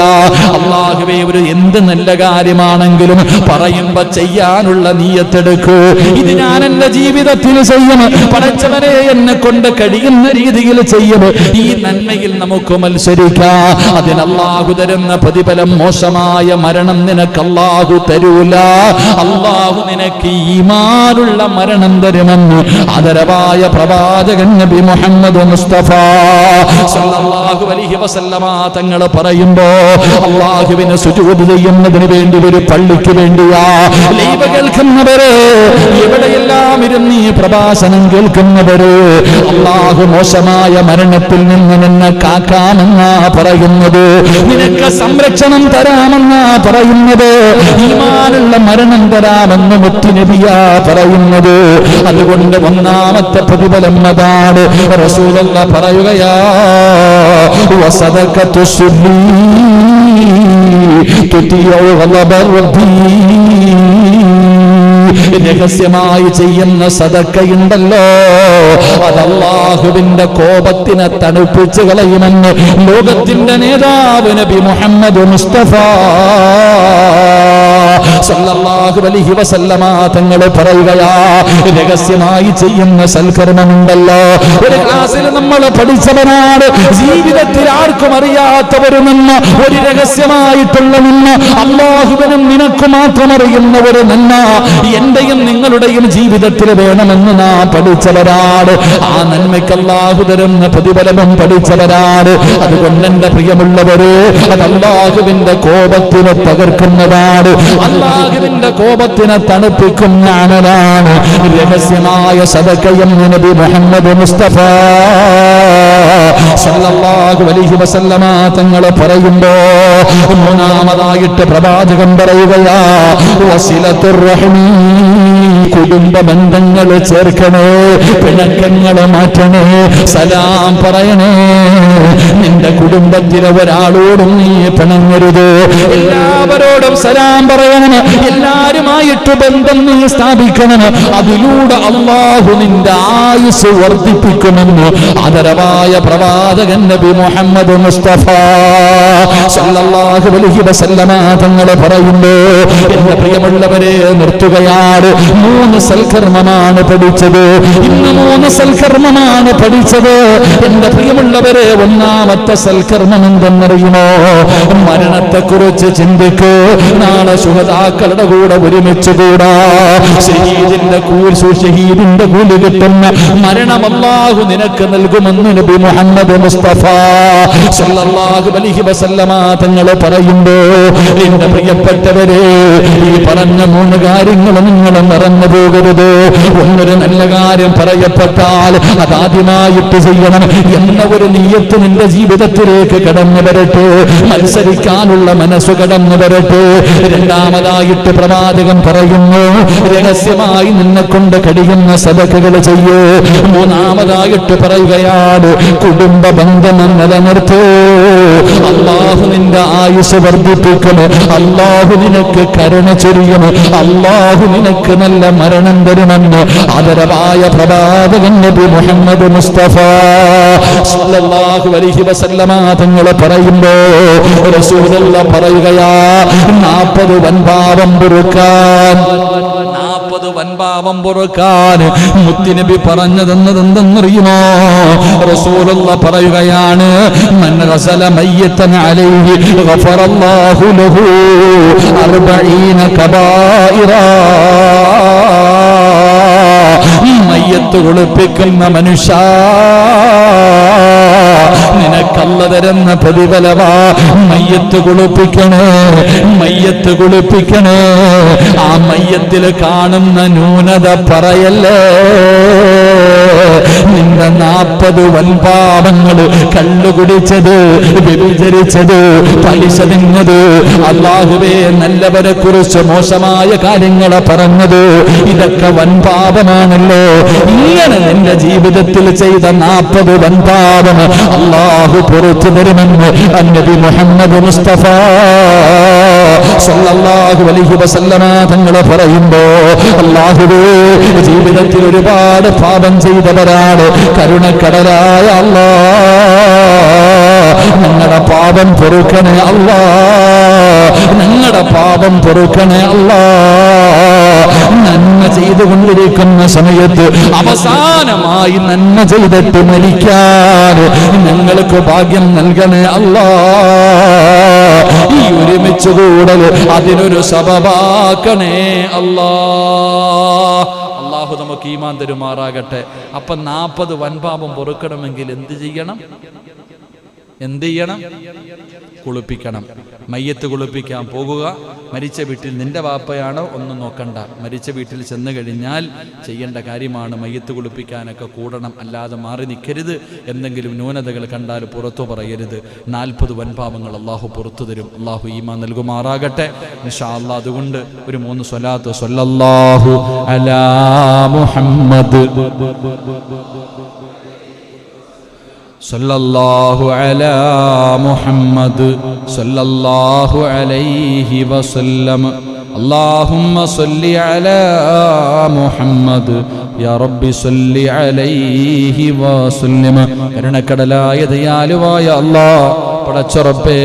അല്ലാഹുവേ, ഒരു എന്ത് നല്ല കാര്യമാണെങ്കിലും പറയുമ്പോ ചെയ്യാനുള്ള നിയ്യത്തെടുക്കൂ. ഇത് ഞാൻ എന്റെ ജീവിതത്തിൽ ചെയ്യും, പടച്ചവനെ എന്നെ കൊണ്ട് കഴിയുന്ന രീതിയിൽ ചെയ്യും. ഈ നന്മയിൽ നമുക്ക് മത്സരിക്കാം. അതിന് അല്ലാഹു തരുന്ന പ്രതിഫലം, മോശമായ മരണം നിനക്ക് അല്ലാഹു തരൂല. അല്ലാഹു നിനക്ക് ഈമാനുള്ള മരണം തരുമെന്ന് ആദരവായ പ്രവാചകൻ നബി മുഹമ്മദ് മുസ്തഫ സല്ലല്ലാഹു അലൈഹി വസല്ലമ തങ്ങൾ പറയുമ്പോ, അല്ലാഹുവിനെ സുജൂദ് ചെയ്യുന്നതിന് വേണ്ടി ഒരു പള്ളിക്ക് വേണ്ടിയാ ലൈവ് കേൾക്കുന്നവരെ, എവിടെയെല്ലാം ഇരുന്ന് ഈ പ്രഭാഷണം കേൾക്കുന്നവര്, അല്ലാഹു മോശമായ മരണത്തിൽ നിന്ന് നിന്നെ കാക്കാമെന്നാ പറയുന്നത്, നിനക്ക് സംരക്ഷണം തരാമെന്നാ പറയുന്നത്, ഈമാനുള്ള മരണം തരാമെന്ന് മുത്തുനബിയാ പറയുന്നത്. അതുകൊണ്ട് 1ാമത്തെ പ്രതിഫലം അതാണ്. റസൂലുള്ളാഹി പറയുകയാ, വസദഖത്തു സുബ്ബി തുതിഉ ഗളബർ റബ്ബി. രഹസ്യമായി ചെയ്യുന്ന സദക്കയുണ്ടല്ലോ, അത് അല്ലാഹുവിന്റെ കോപത്തിനെ തണുപ്പിച്ച് കളയുമെന്ന് ലോകത്തിന്റെ നേതാവ് നബി മുഹമ്മദ് മുസ്തഫ സല്ലല്ലാഹു അലൈഹി വസല്ലമ തങ്ങൾ പറയുകയാ, രഹസ്യമായി ചെയ്യുന്ന സൽക്കർമ്മമുണ്ടല്ലോ. ഒരു ക്ലാസ്സിൽ നമ്മൾ പഠിച്ചവനാണ്, ജീവിതത്തിൽ ആർക്കും അറിയാത്തവര് നന്മ, ഒരു രഹസ്യമായിട്ടുള്ള നന്മ, അല്ലാഹുവിനും നിനക്ക് മാത്രം അറിയുന്ന ഒരു നന്മ എന്റെയും നിങ്ങളുടെയും ജീവിതത്തിൽ വേണമെന്ന് നാം പഠിച്ചവരാണ്. ആ നന്മയ്ക്ക് അല്ലാഹു തരുന്ന പ്രതിഫലവും പഠിച്ചവരാണ്. അതുകൊണ്ട് എന്റെ പ്രിയമുള്ളവര്, അത് അല്ലാഹുവിന്റെ കോപത്തിനെ തകർക്കുന്നതാണ്. അല്ലാഹുവിന്റെ കോപത്തിനെ തണുപ്പിക്കുന്ന അമലാണ് രഹസ്യമായ സദഖയെന്ന് നബി മുഹമ്മദ് മുസ്തഫ സല്ലല്ലാഹു അലൈഹി വസല്ലമ തങ്ങൾ പറയുമ്പോ മൂന്നാമതായിട്ട് പ്രവാചകൻ പറയുകയാ വസിലത്തുർ റഹീം, കുടുംബ ബന്ധങ്ങൾ ചേർക്കണേ, പിണക്കങ്ങൾ മാറ്റണേ, സലാം പറയണേ. നിന്റെ കുടുംബത്തിലെ ഒരാളോടും നീ പിണങ്ങരുത്, എല്ലാവരോടും സലാം പറയണം, എല്ലാരുമായിട്ട് ബന്ധം നീ സ്ഥാപിക്കണം. അതിലൂടെ അല്ലാഹു നിന്റെ ആയുസ് വർദ്ധിപ്പിക്കുമെന്ന് ആദരവായ പ്രവാചകൻ നബി മുഹമ്മദ് മുസ്തഫ സല്ലല്ലാഹു അലൈഹി വസല്ലമ തങ്ങൾ പറയുന്നു. എന്റെ പ്രിയമുള്ളവരെ, നിർത്തുകയാണ്. 3 സൽക്കർമ്മമാണ് പഠിച്ചത്. ഇന്ന് 3 സൽക്കർമ്മമാണ് പഠിച്ചത്. എന്റെ പ്രിയമുള്ളവരെ, ഒന്നാമത്തെ സൽക്കർമ്മം എന്തെന്നറിയുമോ? മരണത്തെക്കുറിച്ച് ചിന്തിക്കൂ. നാളെ ശുഹദാക്കളുടെ കൂടെ ഒരുമിച്ച് കൂടാ. ഷഹീദിന്റെ കൂലി കിട്ടുന്ന മരണം അല്ലാഹു നിനക്ക് നൽകുമെന്ന് നബി മുഹമ്മദ് മുസ്തഫ സല്ലല്ലാഹു അലൈഹി വസല്ലമ തങ്ങൾ പറയുമ്പോ എന്റെ പ്രിയപ്പെട്ടവരെ, ഈ പറഞ്ഞ 3 കാര്യങ്ങൾ നിങ്ങൾ മറന്നു പോകരുത്. ഒന്നൊരു നല്ല കാര്യം പറയപ്പെട്ടാൽ അതാദ്യമായിട്ട് ചെയ്യണം എന്ന ഒരു നിയ്യത്ത് നിന്റെ ജീവിതത്തിലേക്ക് കടന്നു വരട്ടെ. മത്സരിക്കാനുള്ള മനസ്സ് കടന്നു വരട്ടെ. രണ്ടാമതായിട്ട് പ്രവാചകൻ പറയുന്നു, രഹസ്യമായി നിന്നെ കൊണ്ട് കഴിയുന്ന സദഖകൾ ചെയ്യൂ. മൂന്നാമതായിട്ട് പറയുകയാണ്, കുടുംബ ബന്ധം നിലനിർത്തൂ. അല്ലാഹു നിന്റെ ആയുസ് വർദ്ധിപ്പിക്കും. അല്ലാഹു നിനക്ക് കരുണ ചൊരിയും. അല്ലാഹു നിനക്ക് നല്ല മരണം തരുമെന്ന് ആദരവായ പ്രവാചകൻ നബി മുഹമ്മദ് മുസ്തഫ സല്ലല്ലാഹു അലൈഹി വസല്ലമ തങ്ങൾ പറയുമ്പോ റസൂലുള്ളാഹി പറയുകയാ, 40 വൻപാപം പൊറുക്കാൻ, 40 വൻപാപം പൊറുക്കാൻ മുത്തുനബി പറഞ്ഞതെന്നത് എന്തെന്നറിയുമോ? റസൂലുള്ളാഹി പറയുകയാണ്, മൻ ഗസല മയ്യതൻ അലൈഹി ഗഫറല്ലാഹു ലഹു 40 കബായിറ. മയ്യത്ത് കുളിപ്പിക്കുന്ന മനുഷ്യ, നിനക്കല്ല തരുന്ന പ്രതിഫലവാ. മയ്യത്ത് കുളിപ്പിക്കണേ, മയ്യത്ത് കുളിപ്പിക്കണേ. ആ മയ്യത്തിൽ കാണുന്ന ന്യൂനത പറയല്ലേ. നിന്റെ 40 വൻപാപങ്ങൾ, കള്ളുകുടിച്ചത്, വ്യഭിചരിച്ചത്, പലിശ തിന്നത്, അല്ലാഹുവേ നല്ലവരെ കുറിച്ച് മോശമായ കാര്യങ്ങളെ പറഞ്ഞത്, ഇതൊക്കെ വൻപാപമാണല്ലോ. ഇങ്ങനെ നിന്റെ ജീവിതത്തിൽ ചെയ്ത 40 വൻപാപം അല്ലാഹു പുറത്തു തരുമെന്ന് നബി മുഹമ്മദ് മുസ്തഫ സല്ലല്ലാഹു അലൈഹി വസല്ലമ തങ്ങൾ പറയുമ്പോ, അല്ലാഹുവേ ജീവിതത്തിൽ ഒരുപാട് പാപം ചെയ്തവരാണ്. കരുണക്കടലായ അല്ലാഹ്, ഞങ്ങളുടെ പാപം പൊറുക്കണേ അല്ലാഹ്, ഞങ്ങളുടെ പാപം പൊറുക്കണേ അല്ലാഹ്. നന്മ ചെയ്തുകൊണ്ടിരിക്കുന്ന സമയത്ത് അവസാനമായി നന്മ ചെയ്തിട്ട് മരിക്കാൻ ഞങ്ങൾക്ക് ഭാഗ്യം നൽകണേ അല്ലാഹ്. ഈ ഒരുമിച്ച് കൂടൽ അതിനൊരു സബബാക്കണേ അല്ലാഹ്. അല്ലാഹു നമുക്ക് ഈമാൻ തരുമാറാകട്ടെ. അപ്പൊ 40 വൻപാപം പൊറുക്കണമെങ്കിൽ എന്ത് ചെയ്യണം? കുളിപ്പിക്കണം. മയ്യത്ത് കുളിപ്പിക്കാൻ പോകുക. മരിച്ച വീട്ടിൽ നിന്റെ വാപ്പയാണോ ഒന്നും നോക്കണ്ട. മരിച്ച വീട്ടിൽ ചെന്ന് കഴിഞ്ഞാൽ ചെയ്യേണ്ട കാര്യമാണ് മയ്യത്ത് കുളിപ്പിക്കാനൊക്കെ കൂടണം. അല്ലാതെ മാറി നിൽക്കരുത്. എന്തെങ്കിലും ന്യൂനതകൾ കണ്ടാൽ പുറത്തു പറയരുത്. 40 വൻപാപങ്ങൾ അള്ളാഹു പുറത്തു തരും. അള്ളാഹു ഈമാൻ നൽകുമാറാകട്ടെ ഇൻഷാ അല്ലാഹ്. അതുകൊണ്ട് ഒരു 3 സ്വലാത്ത് സ്വല്ലല്ലാഹു അലാ മുഹമ്മദ്, സല്ലല്ലാഹു അലാ മുഹമ്മദ്, സല്ലല്ലാഹു അലൈഹി വസല്ലം. അല്ലാഹുമ്മ സല്ലി അലാ മുഹമ്മദ്, യാ റബ്ബി സല്ലി അലൈഹി വസല്ലം. കരുണക്കടലായ ദയാലുവായ അല്ലാഹ്, പടച്ചറബ്ബേ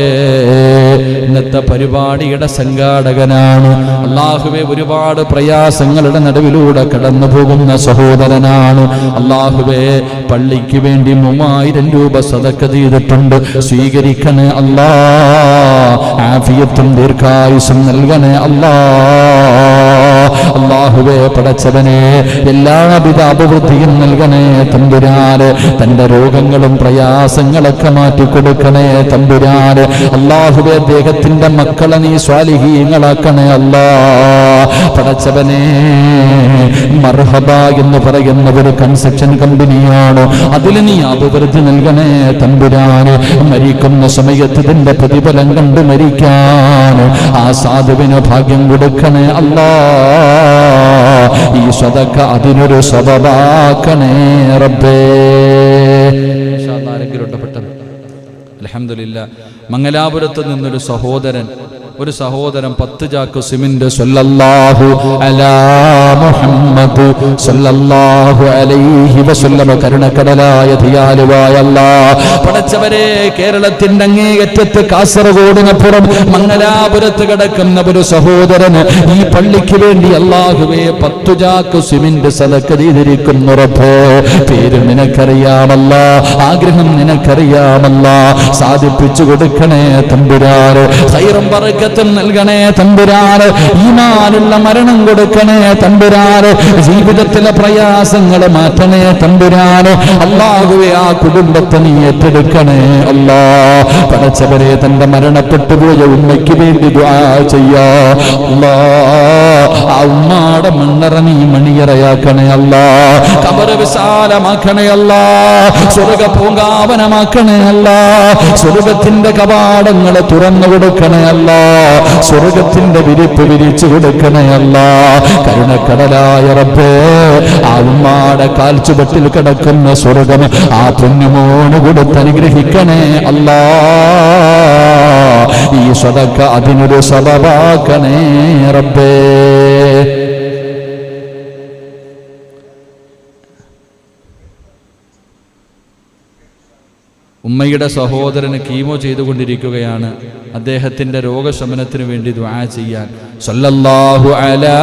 ഇന്നത്തെ പരിപാടിയുടെ സംഘാടകനാണ് അല്ലാഹുവേ. ഒരുപാട് പ്രയാസങ്ങളുടെ നടുവിലൂടെ കടന്നു പോകുന്ന സഹോദരനാണ് അല്ലാഹുവേ. പള്ളിക്ക് വേണ്ടി 3000 രൂപ സദഖ ചെയ്തിട്ടുണ്ട്. സ്വീകരിക്കണേ അല്ലാഹ്. ആഫിയത്തും ദീർഘായുസ്സും നൽകണേ അല്ലാഹ്. അല്ലാഹു അല്ലാഹുവേ പടച്ചവനെ എല്ലാവിധ അഭിവൃദ്ധിയും നൽകണേ തമ്പുരാന്. തന്റെ രോഗങ്ങളും പ്രയാസങ്ങളൊക്കെ മാറ്റിക്കൊടുക്കണേ തമ്പുരാന്. അല്ലാഹുവേ അദ്ദേഹത്തിന്റെ മക്കളെ നീ സ്വാലിഹീങ്ങളാക്കണേ അല്ലാ പടച്ചവനെ. മർഹബ എന്ന് പറയുന്ന ഒരു കൺസ്ട്രക്ഷൻ കമ്പനിയാണ്, അതിൽ നീ അഭിവൃദ്ധി നൽകണേ തമ്പുരാന്. മരിക്കുന്ന സമയത്ത് ഇതിന്റെ പ്രതിഫലം കണ്ടു മരിക്കാൻ ആ സാധുവിന് ഭാഗ്യം കൊടുക്കണേ അല്ലാ. ഈ സദഖ അതിനൊരു സബബാക്കണേ റബ്ബേ. അൽഹംദുലില്ലാ. മംഗലാപുരത്ത് നിന്നൊരു സഹോദരൻ 10 ചാക്ക് സിമന്റ് സല്ലല്ലാഹു അലാ മുഹമ്മദ് സല്ലല്ലാഹു അലൈഹി വസല്ലം കരുണക്കടലായ ദയാലുവായ അല്ലാഹ് പടച്ചവരെ, കേരളത്തിന്റെ അങ്ങേയറ്റത്ത് കാസർഗോഡിനപ്പുറം മംഗലാപുരത്ത് കിടക്കുന്ന ഒരു സഹോദരന് ഈ പള്ളിക്ക് വേണ്ടി അല്ലാഹുവേ 10 ചാക്ക് സിമന്റ് സദഖ ചെയ്തിരിക്കുന്നു റബ്ബേ. പേര് നിനക്കറിയാമല്ലാ, ആഗ്രഹം നിനക്കറിയാമല്ലാ. സാധിപ്പിച്ചു കൊടുക്കണേ തമ്പുരാന്. ഖൈറും ബറക്കത്തും നൽകണേ തമ്പുരാന്. ഈമാനുള്ള മരണം കൊടുക്കണേ തമ്പുരാന്. ജീവിതത്തിലെ പ്രയാസങ്ങൾ മാറ്റണേ തമ്പുരാന്. അല്ലാഹുവേ ആ കുടുംബത്തെ നീ ഏറ്റെടുക്കണേ അല്ലാ പടച്ചവരെ. തന്റെ മരണപ്പെട്ടു പോയ ഉമ്മയ്ക്ക് വേണ്ടി ദുആ ചെയ്യാ അല്ലാ. ആ ഉമ്മാടെ മണ്ണറ നീ മണിയറയാക്കണേ അല്ലാ. ഖബറ് വിശാലമാക്കണേ അല്ലാ. സ്വർഗ്ഗ പൂങ്കാവനമാക്കണേ അല്ലാ. സ്വർഗ്ഗത്തിന്റെ കവാടങ്ങൾ തുറന്നു കൊടുക്കണേ അല്ലാ. സ്വർഗ്ഗത്തിന്റെ വിരിപ്പ് വിരിച്ചു കൊടുക്കണേ അല്ലാ. കരുണക്കടലായ റബ്ബേ, ആ ഉമ്മാടെ കാൽച്ചുവട്ടിൽ കിടക്കുന്ന സ്വർഗ്ഗം ആ പൊന്നുമോന് കൊടുത്ത് അനുഗ്രഹിക്കണേ അല്ലാ. ഈ സദഖ അതിനൊരു സബബാക്കണേ റബ്ബേ. ഉമ്മയുടെ സഹോദരന് കീമോ ചെയ്തുകൊണ്ടിരിക്കുകയാണ്. അദ്ദേഹത്തിന്റെ രോഗശമനത്തിന് വേണ്ടി ദുആ ചെയ്യാൻ സല്ലല്ലാഹു അലാ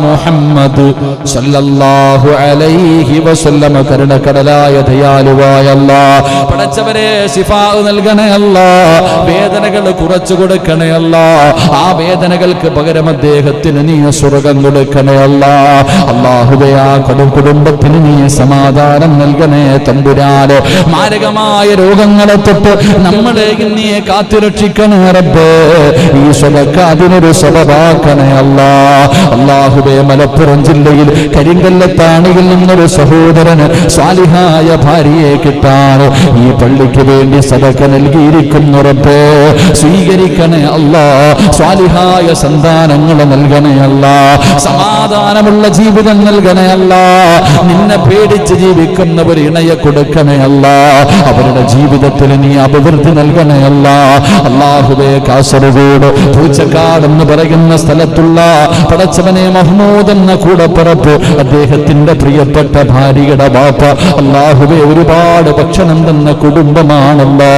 മുഹമ്മദ് സല്ലല്ലാഹു അലൈഹി വസല്ലം കരുണക്കടലായ ദയാലുവായ അല്ലാഹ് പടച്ചവരെ, ശിഫാ നൽകണേ അല്ലാഹ്. വേദനകൾ കുറച്ചു കൊടുക്കണേ അല്ലാഹ്. ആ വേദനകൾക്ക് പകരം അദ്ദേഹത്തിന് നീ സ്വർഗ്ഗം കൊടുക്കണേ അല്ലാഹ്. അല്ലാഹുവേ, ആ കുടുംബത്തിന് നീ സമാധാനം നൽകണേ തമ്പുരാന്. മാരകമായ രോഗങ്ങളെ തൊട്ട് നമ്മളെ നീ കാത്തുരക്ഷിക്കണേ റബ്ബേ. ഈ സദഖ അതിനൊരു സബബാക്കണേ അല്ലാഹ്. അല്ലാഹുവേ, മലപ്പുറം ജില്ലയിൽ കരിങ്കല്ലത്താണിയിൽ നിന്നൊരു സഹോദരന് സ്വാലിഹായ ഭാര്യയെ കിട്ടാൻ ഈ പള്ളിക്ക് വേണ്ടി സദഖ നൽകിയിരിക്കുന്നു റബ്ബേ. സ്വീകരിക്കണേ അല്ലാഹ്. സ്വാലിഹായ സന്താനങ്ങളെ നൽകണേ അല്ലാഹ്. സമാധാനമുള്ള ജീവിതം നൽകണേ അല്ലാഹ്. നിന്നെ പേടിച്ച് ജീവിക്കുന്ന ഒരു ഇണയെ കൊടുക്കണേ അല്ലാഹ്. അവരുടെ ജീവിതത്തിൽ നീ അഭിവൃദ്ധി നൽകണേ അല്ലാഹ്. അല്ലാഹുവേ, കാസർഗോഡ് പൂച്ചക്കാട് എന്ന് പറയുന്ന സ്ഥലത്തുള്ള പടച്ചവനെ മഹ്മൂദ് എന്ന കൂടപ്പിറപ്പ്, അദ്ദേഹത്തിന്റെ പ്രിയപ്പെട്ട ഭാര്യയുടെ ബാപ്പ അല്ലാഹുവേ ഒരുപാട് ഭക്ഷണം തന്ന കുടുംബമാണല്ലോ.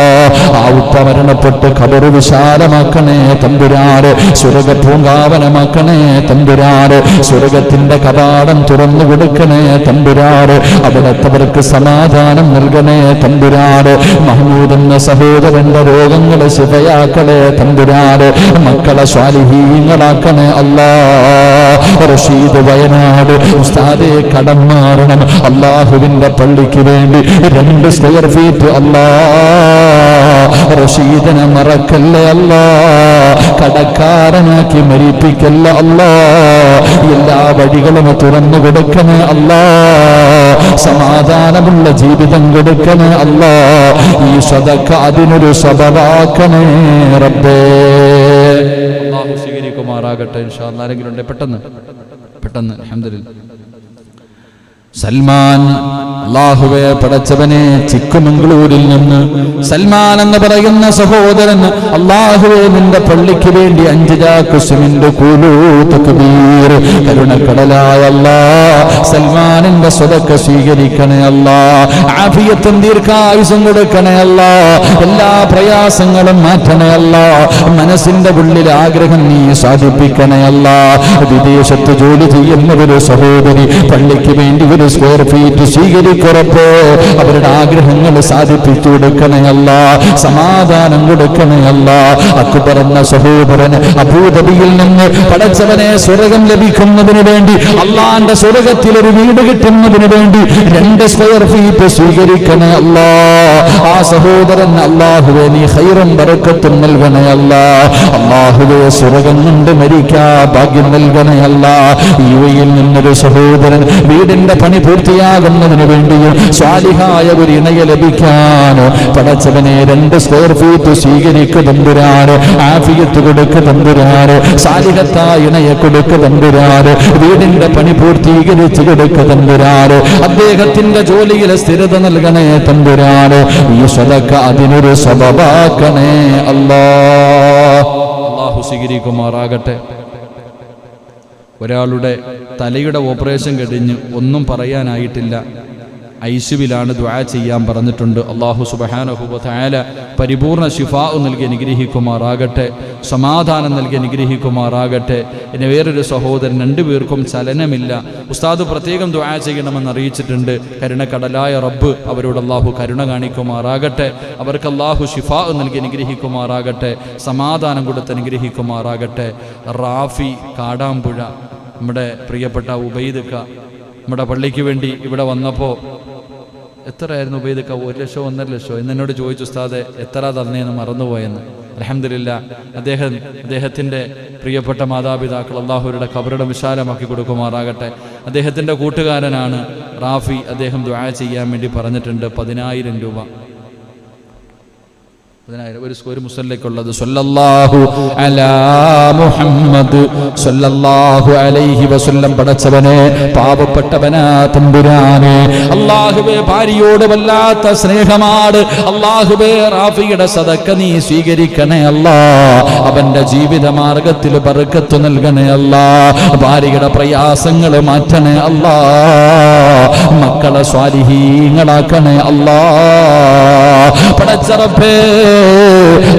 ആ ഉപ്പ മരണപ്പെട്ട് ഖബറ് വിശാലമാക്കണേ തമ്പുരാന്. സ്വർഗ്ഗ പൂങ്കാവനമാക്കണേ തമ്പുരാന്. സ്വർഗ്ഗത്തിന്റെ കവാടം തുറന്നു കൊടുക്കണേ തമ്പുരാന്. അവിടത്തവർക്ക് സമാധാനം നൽകണേ തമ്പുരാന്. മഹ്മൂദ് എന്ന സഹോദരന്റെ രോഗങ്ങളെ ശിഫയാക്കണേ തമ്പുരാന്. മക്കളെ സ്വാലിഹീങ്ങളാക്കണേ അല്ലാഹ്. റഷീദ് വയനാട് ഉസ്താദെ കടം മാറണം. അല്ലാഹുവിന്റെ പള്ളിക്ക് വേണ്ടി 2 സ്ക്വയർ ഫീറ്റ് അല്ലാഹ്. റഷീദിനെ മറക്കല്ലേ അല്ലാഹ്. കടക്കാരനാക്കി മരിപ്പിക്കല്ല അല്ലാഹ്. എല്ലാ വഴികളും തുറന്നു കൊടുക്കണേ അല്ലാഹ്. സമാധാനമുള്ള ജീവിതം കൊടുക്കണേ അല്ലാഹ്. ഈ സദഖ അതിനൊരു സബബാക്കണേ റബ്ബേ. അല്ലാഹു സ്വീകരിക്കുമാറാകട്ടെ ഇൻഷാ അല്ലാഹ്. ആരെങ്കിലും ഉണ്ടേ? പെട്ടെന്ന് അൽഹംദുലില്ലാഹ്. സൽമാൻ, അല്ലാഹുവേ പടച്ചവനെ, ചിക്കമംഗളൂരിൽ നിന്ന് സൽമാൻ എന്ന് പറയുന്ന സഹോദരൻ അല്ലാഹുവേ നിന്റെ പള്ളിക്ക് വേണ്ടി 5 ചാക്ക് സിമന്റ് കൂലൂ തക്ബീർ. കരുണക്കടലായ അല്ലാഹ്, സൽമാനിന്റെ സദഖ സ്വീകരിക്കണേ അല്ലാഹ്. ആഫിയത്തും ദീർഘായുസ്സും കൊടുക്കണേ അല്ലാഹ്. എല്ലാ പ്രയാസങ്ങളും മാറ്റണേ അല്ലാഹ്. മനസ്സിന്റെ ഉള്ളിൽ ആഗ്രഹം നീ സാധിപ്പിക്കണേ അല്ലാഹ്. വിദേശത്ത് ജോലി ചെയ്യുന്ന ഒരു സഹോദരി പള്ളിക്ക് വേണ്ടി ഒരു സ്ക്വയർ ഫീറ്റ് സ്വീകരിക്കുറപ്പോ അവരുടെ ആഗ്രഹങ്ങൾ സാധിപ്പിച്ചു കൊടുക്കണേ അല്ലാഹ്. സമാധാനം കൊടുക്കണേ അല്ലാഹ്. അക്ബർ എന്ന സഹോദരൻ അബൂദബിയിൽ നിന്ന് പടച്ചവനെ സ്വർഗ്ഗം ലഭിക്കുന്നതിന് വേണ്ടി, അള്ളാന്റെ സ്വർഗത്തിൽ ഒരു വീട് കിട്ടുന്നതിന് വേണ്ടി 2 സ്ക്വയർ ഫീറ്റ് സ്വീകരിക്കണേ അല്ലാ. ആ സഹോദരൻ അല്ലാഹുവേ നീ ഖൈറും ബറക്കത്തും നൽകണേ അല്ലാ. അല്ലാഹുവേ സ്വർഗം കൊണ്ട് മരിക്കാ ഭാഗ്യം നൽകണേ അല്ലാ. യുഎഇയിൽ നിന്നൊരു സഹോദരൻ വീടിന്റെ പണി പൂർത്തിയാകുന്നതിന് വേണ്ടിയും സ്വാലിഹായ ഒരു ഇണയെ ലഭിക്കാൻ പടച്ചവനെ 2 സ്ക്വയർ ഫീറ്റ് സ്വീകരിക്കു തമ്പുരാന്, ആഫിയത്ത് കൊടുക്കു തമ്പുരാന്, സാലിഹത്തായ ഇണയെ കൊടുക്കു തമ്പുരാന്, വീടിന്റെ പണി പൂർത്തീകരിച്ചു കൊടുക്കു തമ്പുരാന്, അദ്ദേഹത്തിന്റെ ജോലിയിലെ സ്ഥിരത നൽകണേ തമ്പുരാന്. ഈ സദഖ അതിനൊരു സബബാക്കണേ അല്ലാഹു സ്വീകരിക്കുമാറാകട്ടെ. ഒരാളുടെ തലയുടെ ഓപ്പറേഷൻ കഴിഞ്ഞ് ഒന്നും പറയാനായിട്ടില്ല, ഐസിയുവിലാണ്, ദുആ ചെയ്യാൻ പറഞ്ഞിട്ടുണ്ട്. അല്ലാഹു സുബ്ഹാനഹു വ തആല പരിപൂർണ ശിഫാ നൽകി അനുഗ്രഹിക്കുമാറാകട്ടെ, സമാധാനം നൽകി അനുഗ്രഹിക്കുമാറാകട്ടെ. ഇനി വേറൊരു സഹോദരൻ 2 പേർക്കും ചലനമില്ല, ഉസ്താദ് പ്രത്യേകം ദുആ ചെയ്യണമെന്ന് അറിയിച്ചിട്ടുണ്ട്. കരുണക്കടലായ റബ്ബ് അവരോട് അല്ലാഹു കരുണ കാണിക്കുമാറാകട്ടെ, അവർക്ക് അല്ലാഹു ശിഫാ നൽകി അനുഗ്രഹിക്കുമാറാകട്ടെ, സമാധാനം കൊടുത്ത് അനുഗ്രഹിക്കുമാറാകട്ടെ. റാഫി കാടാമ്പുഴ, നമ്മുടെ പ്രിയപ്പെട്ട ഉബൈദക്ക നമ്മുടെ പള്ളിക്ക് വേണ്ടി ഇവിടെ വന്നപ്പോൾ എത്രയായിരുന്നു ഉബൈദക്ക? 1 ലക്ഷമോ 1.5 ലക്ഷമോ എന്നോട് ചോദിച്ചു, ഉസ്താദെ എത്ര തന്നേന്ന് മറന്നുപോയെന്ന്. അൽഹംദുലില്ലാ, അദ്ദേഹത്തിൻ്റെ പ്രിയപ്പെട്ട മാതാപിതാക്കൾ അല്ലാഹുവിന്റെ ഖബറിടം വിശാലമാക്കി കൊടുക്കുമാറാകട്ടെ. അദ്ദേഹത്തിൻ്റെ കൂട്ടുകാരനാണ് റാഫി, അദ്ദേഹം ദുആ ചെയ്യാൻ വേണ്ടി പറഞ്ഞിട്ടുണ്ട് 10,000 രൂപ. 10,000 ഒരു മുസല്ലയ്ക്കുള്ളത്. സല്ലല്ലാഹു അലാ മുഹമ്മദ് സല്ലല്ലാഹു അലൈഹി വസല്ലം. പടച്ചവനെ പാവപ്പെട്ടവനാ തമ്പുരാനെ, അല്ലാഹുവേ ഭാര്യയോട് വല്ലാത്ത സ്നേഹമാണ് അല്ലാഹുവേ. റാഫിയുടെ സദഖ നീ സ്വീകരിക്കണേ അല്ലാ, അവന്റെ ജീവിത മാർഗത്തിൽ ബർക്കത്ത് നൽകണേ അല്ലാ, ഭാര്യയുടെ പ്രയാസങ്ങൾ മാറ്റണേ അല്ലാ, മക്കളെ സ്വാലിഹീങ്ങളാക്കണേ അല്ലാ. പടച്ച റബ്ബേ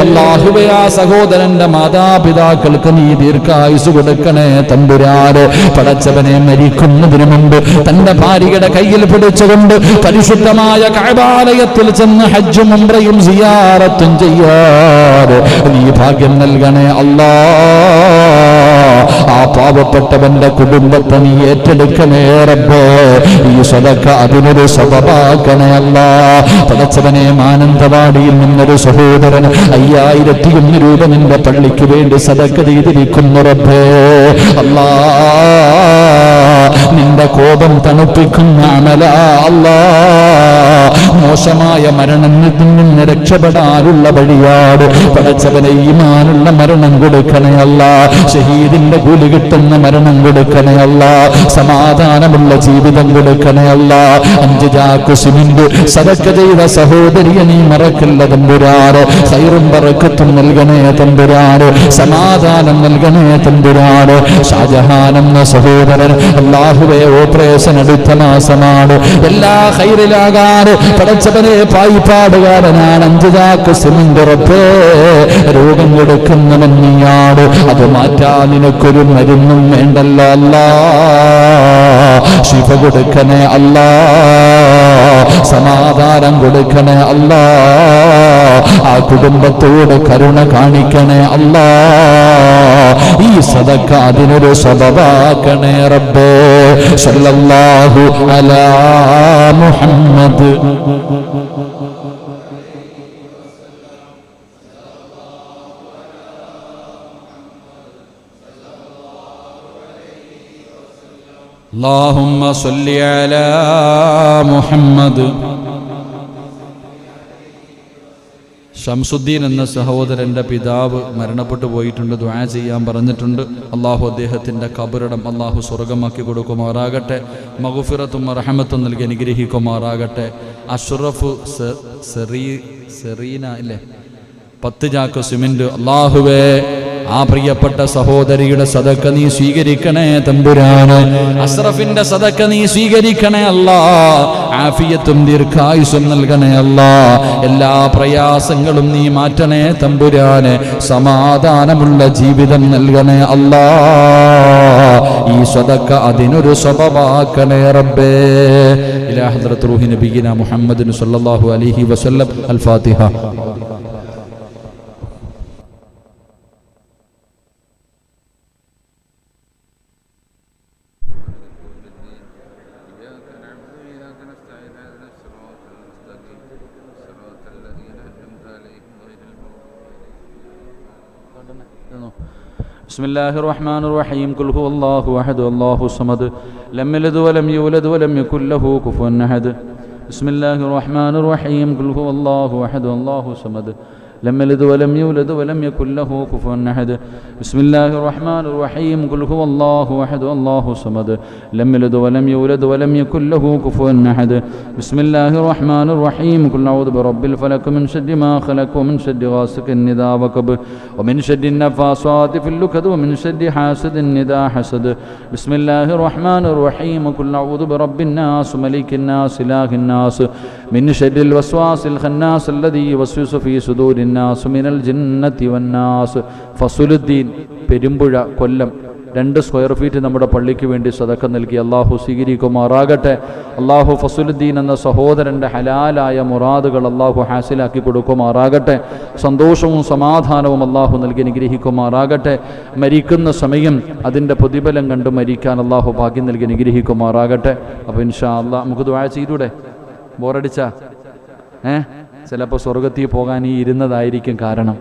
അല്ലാഹുവേ, ആ സഹോദരന്റെ മാതാപിതാക്കൾക്ക് നീ ദീർഘായുസ് കൊടുക്കണേ തമ്പുരാനെ. പടച്ചവനെ മരിക്കുന്നതിന് മുമ്പ് തന്റെ ഭാര്യയുടെ കയ്യിൽ പിടിച്ചുകൊണ്ട് പരിശുദ്ധമായ കഅബാലയത്തിൽ ചെന്ന് ഹജ്ജും ഉംറയും സിയാറത്തും ചെയ്യാതെ നീ ഭാഗ്യം നൽകണേ അല്ലാ. ആ പാവപ്പെട്ടവന്റെ കുടുംബത്തെ നീ ഏറ്റെടുക്കണേ റബ്ബേ. ഈ സദഖ അതിനൊരു സബബാക്കണേ അല്ലാ. പടച്ചവനെ മാനന്തവാടിയിൽ നിന്നൊരു സഹോദരൻ 5,001 രൂപ നിന്റെ പള്ളിക്ക് വേണ്ടി സദഖ ചെയ്തിരിക്കുന്നു റബ്ബേ. അല്ലാ, നിന്റെ കോപം തണുപ്പിക്കുന്ന അമലാ അല്ലാ. മോശമായ മരണത്തിൽ നിന്ന് രക്ഷപ്പെടാനുള്ള വഴിയാട് പടച്ചവനെ ഈമാനുള്ള മരണം കൊടുക്കണേ അല്ലാ. ഷഹീദിന്റെ കൂലി കിട്ടുന്ന മരണം കൊടുക്കണേ അല്ലാ. സമാധാനമുള്ള ജീവിതം കൊടുക്കണേ അല്ലാ. 5 ചാക്ക് സിമന്റ് സദഖ ചെയ്ത സഹോദരിയെ നീ മറക്കില്ല തമ്പുരാന്. ഖൈറും ബറക്കത്തും നൽകണേ തമ്പുരാന്, സമാധാനം നൽകണേ തമ്പുരാന്. ഷാജഹാൻ എന്ന സഹോദരൻ അല്ലാഹുവേ ഓപ്പറേഷൻ അടുത്ത മാസമാണ്, എല്ലാ ഖൈറിലാകാൻ പടച്ചവനെ പായിപ്പാടുകാരനാണ്. 5 ചാക്ക് സിമന്റ് റബ്ബേ, രോഗം കൊടുക്കുന്നവൻ നീയാണ്, അത് മാറ്റാൻ നിനക്കൊരു മരുന്നും വേണ്ടല്ലോ അല്ലാ. ശിഫ കൊടുക്കണേ അല്ലാ, സമാധാനം കൊടുക്കണേ അല്ലാ. ആ കുടുംബത്തോട് കരുണ കാണിക്കണേ അല്ലാ. ഈ സദഖ അതിനൊരു സബബാക്കണേ റബ്ബേ. സല്ലല്ലാഹു അലാ മുഹമ്മദ്. اللهم صل على محمد. ഷംസുദ്ദീൻ എന്ന സഹോദരന്റെ പിതാവ് മരണപ്പെട്ടു പോയിട്ടുണ്ട്, ദുആ ചെയ്യാൻ പറഞ്ഞിട്ടുണ്ട്. അള്ളാഹു അദ്ദേഹത്തിന്റെ ഖബറിടം അള്ളാഹു സ്വർഗമാക്കി കൊടുക്കുമാറാകട്ടെ, മഗ്ഫിറത്തും റഹ്മത്തും നൽകി അനുഗ്രഹിക്കുമാറാകട്ടെ. അഷ്റഫ് സെറീന ഇല്ലേ, 10 ചാക്ക് സിമന്റ് അല്ലാഹുവേ ആ പ്രിയപ്പെട്ട സഹോദരിയുടെ സദഖ നീ സ്വീകരിക്കണേ തമ്പുരാന്. അഷ്റഫിന്റെ സദഖ നീ സ്വീകരിക്കണേ അല്ലാ. ആഫിയത്തും ദീർഘായുസ്സും നൽകണേ അല്ലാ. എല്ലാ പ്രയാസങ്ങളും നീ മാറ്റണേ തമ്പുരാന്. സമാധാനമുള്ള ജീവിതം നൽകണേ അല്ലാ. ഈ സദഖ അതിനൊരു സബബാക്കണേ റബ്ബേ. ഇലാ ഹദ്റത്ത് റൂഹി നബിയിന മുഹമ്മദിൻ സല്ലല്ലാഹു അലൈഹി വസല്ലം. അൽ ഫാത്തിഹ. ബിസ്മില്ലാഹിർ റഹ്മാനിർ റഹീം ഖുൽ ഹുവല്ലാഹു അഹദ് അല്ലാഹു സമദ് ലം യലിദ് വലം യൂലദ് വലം യകുൽ ലഹു കുഫുവൻ അഹദ് ബിസ്മില്ലാഹിർ റഹ്മാനിർ റഹീം ഖുൽ ഹുവല്ലാഹു അഹദ് അല്ലാഹു സമദ് لم يلد ولم يولد ولم يكن له كفوا أحد بسم الله الرحمن الرحيم قل هو الله أحد الله الصمد لم يلد ولم يولد ولم يكن له كفوا أحد بسم الله الرحمن الرحيم قل أعوذ برب الفلق من شر ما خلق ومن شر غاسق إذا وقب ومن شر النفاثات في العقد ومن شر حاسد إذا حسد بسم الله الرحمن الرحيم قل أعوذ برب الناس ملك الناس إله الناس من شر الوسواس الخناس الذي يوسوس في صدور الناس من الجنة والناس ഫസുലുദ്ദീൻ പെരുമ്പുഴ കൊല്ലം 2 സ്ക്വയർ ഫീറ്റ് നമ്മുടെ പള്ളിക്ക് വേണ്ടി സദക്ക നൽകി അള്ളാഹു സ്വീകരിക്കുമാറാകട്ടെ. അള്ളാഹു ഫസുലുദ്ദീൻ എന്ന സഹോദരൻ്റെ ഹലാലായ മുറാദുകൾ അള്ളാഹു ഹാസിലാക്കി കൊടുക്കുമാറാകട്ടെ. സന്തോഷവും സമാധാനവും അള്ളാഹു നൽകി അനുഗ്രഹിക്കുമാറാകട്ടെ. മരിക്കുന്ന സമയം അതിൻ്റെ പ്രതിഫലം കണ്ട് മരിക്കാൻ അള്ളാഹു ഭാഗ്യം നൽകി അനുഗ്രഹിക്കുമാറാകട്ടെ. അപ്പോൾ ഇൻഷാ അള്ളാഹ് നമുക്ക് ദുആ ചെയ്തൂടെ? ബോറടിച്ചാ ചിലപ്പോൾ സ്വർഗത്തിൽ പോകാൻ ഈ ഇരുന്നതായിരിക്കും കാരണം.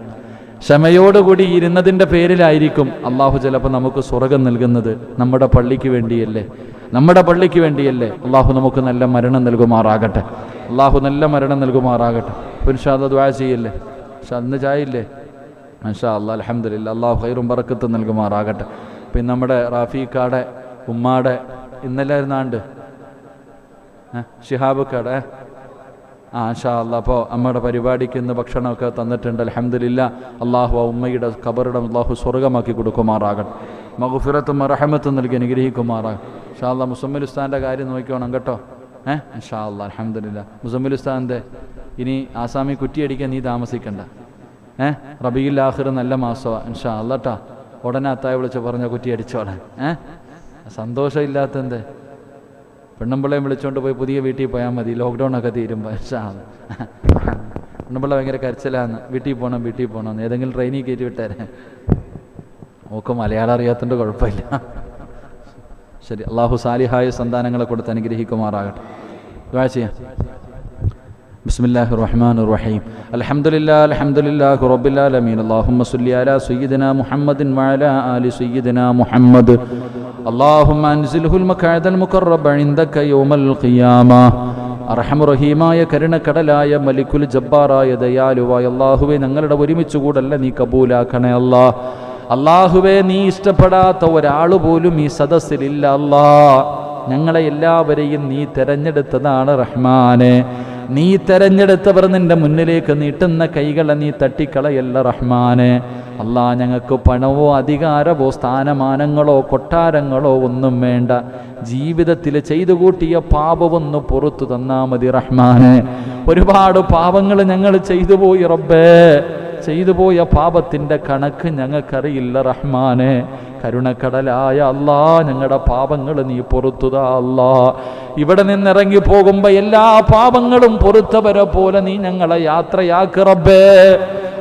ക്ഷമയോടുകൂടി ഇരുന്നതിൻ്റെ പേരിലായിരിക്കും അള്ളാഹു ചിലപ്പോൾ നമുക്ക് സ്വർഗം നൽകുന്നത്. നമ്മുടെ പള്ളിക്ക് വേണ്ടിയല്ലേ, നമ്മുടെ പള്ളിക്ക് വേണ്ടിയല്ലേ. അള്ളാഹു നമുക്ക് നല്ല മരണം നൽകുമാറാകട്ടെ. അള്ളാഹു നല്ല മരണം നൽകുമാറാകട്ടെ. ഇൻഷാ അല്ലാഹ് ദുആ ചെയ്യല്ലേ? അന്ന് ചായയില്ലേ? ഇൻഷാ അല്ലാഹ് അൽഹംദുലില്ലാഹ്. അള്ളാഹു ഖൈറും ബറക്കത്തും നൽകുമാറാകട്ടെ. പിന്നെ നമ്മുടെ റാഫീഖാടെ ഉമ്മാടെ ഇന്നലെ ഇരുന്നാണ്ട് ഷിഹാബുക്കാടെ ഇൻഷാ അല്ലാഹ്. അപ്പോൾ അമ്മയുടെ പരിപാടിക്ക് ഇന്ന് ഭക്ഷണമൊക്കെ തന്നിട്ടുണ്ട് അൽഹംദുലില്ലാഹ്. അള്ളാഹു ഉമ്മയുടെ ഖബറിടം അള്ളാഹു സ്വർഗമാക്കി കൊടുക്കുമാറാകട്ടെ. മഗ്ഫിറത്തും റഹ്മത്തും നൽകി അനുഗ്രഹിക്കുമാറാകട്ടെ. ഇൻഷാ അല്ലാഹ്. മുസമ്മിൽ ഉസ്താദിൻ്റെ കാര്യം നോക്കിക്കോണം കേട്ടോ. ഇൻഷാ അല്ലാഹ് അൽഹംദുലില്ലാഹ്. മുസമ്മിൽ ഉസ്താദിൻ്റെ ഇനി ആസാമി കുറ്റിയടിക്കാൻ നീ താമസിക്കണ്ട. റബീഉൽ ആഖിർ നല്ല മാസമാണ് ഇൻഷാ അല്ലാഹ് ട്ടാ. ഉടനെ അത്തായി വിളിച്ച് പറഞ്ഞ കുറ്റി അടിച്ചോളാൻ. സന്തോഷമില്ലാത്തത് പെണ്ണുമ്പിള്ളയും വിളിച്ചുകൊണ്ട് പോയി പുതിയ വീട്ടിൽ പോയാൽ മതി, ലോക്ക്ഡൗണൊക്കെ തീരുമ്പോൾ. പെണ്ണുമ്പിള്ള ഭയങ്കര കരച്ചിലാന്ന്, വീട്ടിൽ പോകണം വീട്ടിൽ പോകണം, ഏതെങ്കിലും ട്രെയിനിൽ കയറ്റി വിട്ടേരെ. ഓക്കെ മലയാളം അറിയാത്തതുകൊണ്ട് കുഴപ്പമില്ല. ശരി, അള്ളാഹു സാലിഹായ സന്താനങ്ങളെ കൊടുത്ത് അനുഗ്രഹിക്കുമാറാകട്ടെ. ദുആ ചെയ്യാം. ബിസ്മില്ലാഹിർ റഹ്മാനിർ റഹീം അൽഹംദുലില്ലാഹി റബ്ബിൽ ആലമീൻ അല്ലാഹുമ്മ സ്വല്ലി അലാ സയ്യിദിനാ മുഹമ്മദിൻ വഅലാ ആലി സയ്യിദിനാ മുഹമ്മദ് അല്ലാഹുമ്മ അൻസിൽഹുൽ മഖഅദൽ മുഖറബ ഇൻദക യൗമൽ ഖിയാമ. അർഹമർ റഹീമായ കരുണക്കടലായ മലിക്കുൽ ജബ്ബാറായ ദയാലുവായ അല്ലാഹുവേ, ഞങ്ങളുടെ ഒരുമിച്ച് കൂടല്ല നീ കബൂലാക്കണേ അല്ലാ. അല്ലാഹുവേ, നീ ഇഷ്ടപ്പെടാത്ത ഒരാൾ പോലും ഈ സദസ്സിലില്ല അല്ലാ. ഞങ്ങളെ എല്ലാവരെയും നീ തെരഞ്ഞെടുത്തതാണ് റഹ്മാനെ. നീ തെരഞ്ഞെടുത്തവർ നിന്റെ മുന്നിലേക്ക് നീട്ടുന്ന കൈകളെ നീ തട്ടിക്കളയല്ല റഹ്മാനെ. അല്ലാ, ഞങ്ങൾക്ക് പണമോ അധികാരമോ സ്ഥാനമാനങ്ങളോ കൊട്ടാരങ്ങളോ ഒന്നും വേണ്ട. ജീവിതത്തിൽ ചെയ്തു കൂട്ടിയ പാപമൊന്ന് പുറത്തു തന്നാ മതി റഹ്മാനെ. ഒരുപാട് പാപങ്ങൾ ഞങ്ങൾ ചെയ്തു പോയി റബ്ബേ. ചെയ്തു പോയ പാപത്തിൻ്റെ കണക്ക് ഞങ്ങൾക്കറിയില്ല റഹ്മാനെ. കരുണക്കടലായ അല്ലാ, ഞങ്ങളുടെ പാപങ്ങൾ നീ പൊറുത്തുതാ അല്ലാ. ഇവിടെ നിന്നിറങ്ങി പോകുമ്പോൾ എല്ലാ പാപങ്ങളും പൊറുത്തവരെ പോലെ നീ ഞങ്ങളെ യാത്രയാക്ക് റബ്ബേ.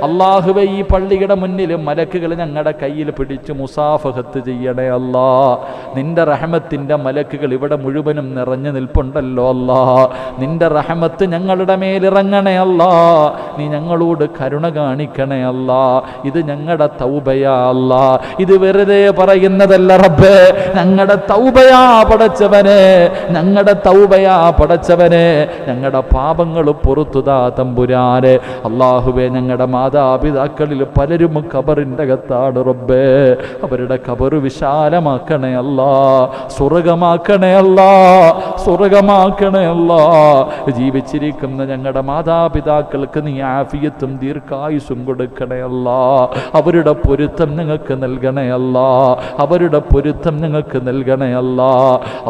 അല്ലാഹുവേ, ഈ പള്ളിയുടെ മുന്നിൽ മലക്കുകൾ ഞങ്ങളുടെ കയ്യിൽ പിടിച്ച് മുസാഫഹത്ത് ചെയ്യണേ അല്ലാ. നിന്റെ റഹ്മത്തിൻ്റെ മലക്കുകൾ ഇവിടെ മുഴുവനും നിറഞ്ഞു നിൽപ്പുണ്ടല്ലോ അല്ലാ. നിന്റെ റഹ്മത്ത് ഞങ്ങളുടെ മേലിറങ്ങണേ അല്ലാ. നീ ഞങ്ങളോട് കരുണ കാണിക്കണേ അല്ലാ. ഇത് ഞങ്ങളുടെ തൗബയാ അല്ലാ. ഇത് വെറുതെ പറയുന്നതല്ല റബ്ബേ. ഞങ്ങളുടെ തൗബയാ പടച്ചവനെ, ഞങ്ങളുടെ തൗബയാ പടച്ചവനെ. ഞങ്ങളുടെ പാപങ്ങൾ പൊറുത്തുതാ തമ്പുരാനെ. അല്ലാഹുവേ, ഞങ്ങളുടെ മാതാപിതാക്കളിൽ പലരും ഖബറിൻ്റെ അകത്താണ് റബ്ബേ. അവരുടെ ഖബറ് വിശാലമാക്കണേ അല്ലാ. സ്വർഗമാക്കണേ അല്ലാ. സ്വർഗമാക്കണേ അല്ലാ. ജീവിച്ചിരിക്കുന്ന ഞങ്ങളുടെ മാതാപിതാക്കൾക്ക് നീ ആഫിയത്തും ദീർഘായുസ്സും കൊടുക്കണേ അല്ലാ. അവരുടെ പൊരുത്തം നിങ്ങൾക്ക് നൽകണേ അല്ലാ. അവരുടെ പൊരുത്തം നിങ്ങൾക്ക് നൽകണേ അല്ലാ.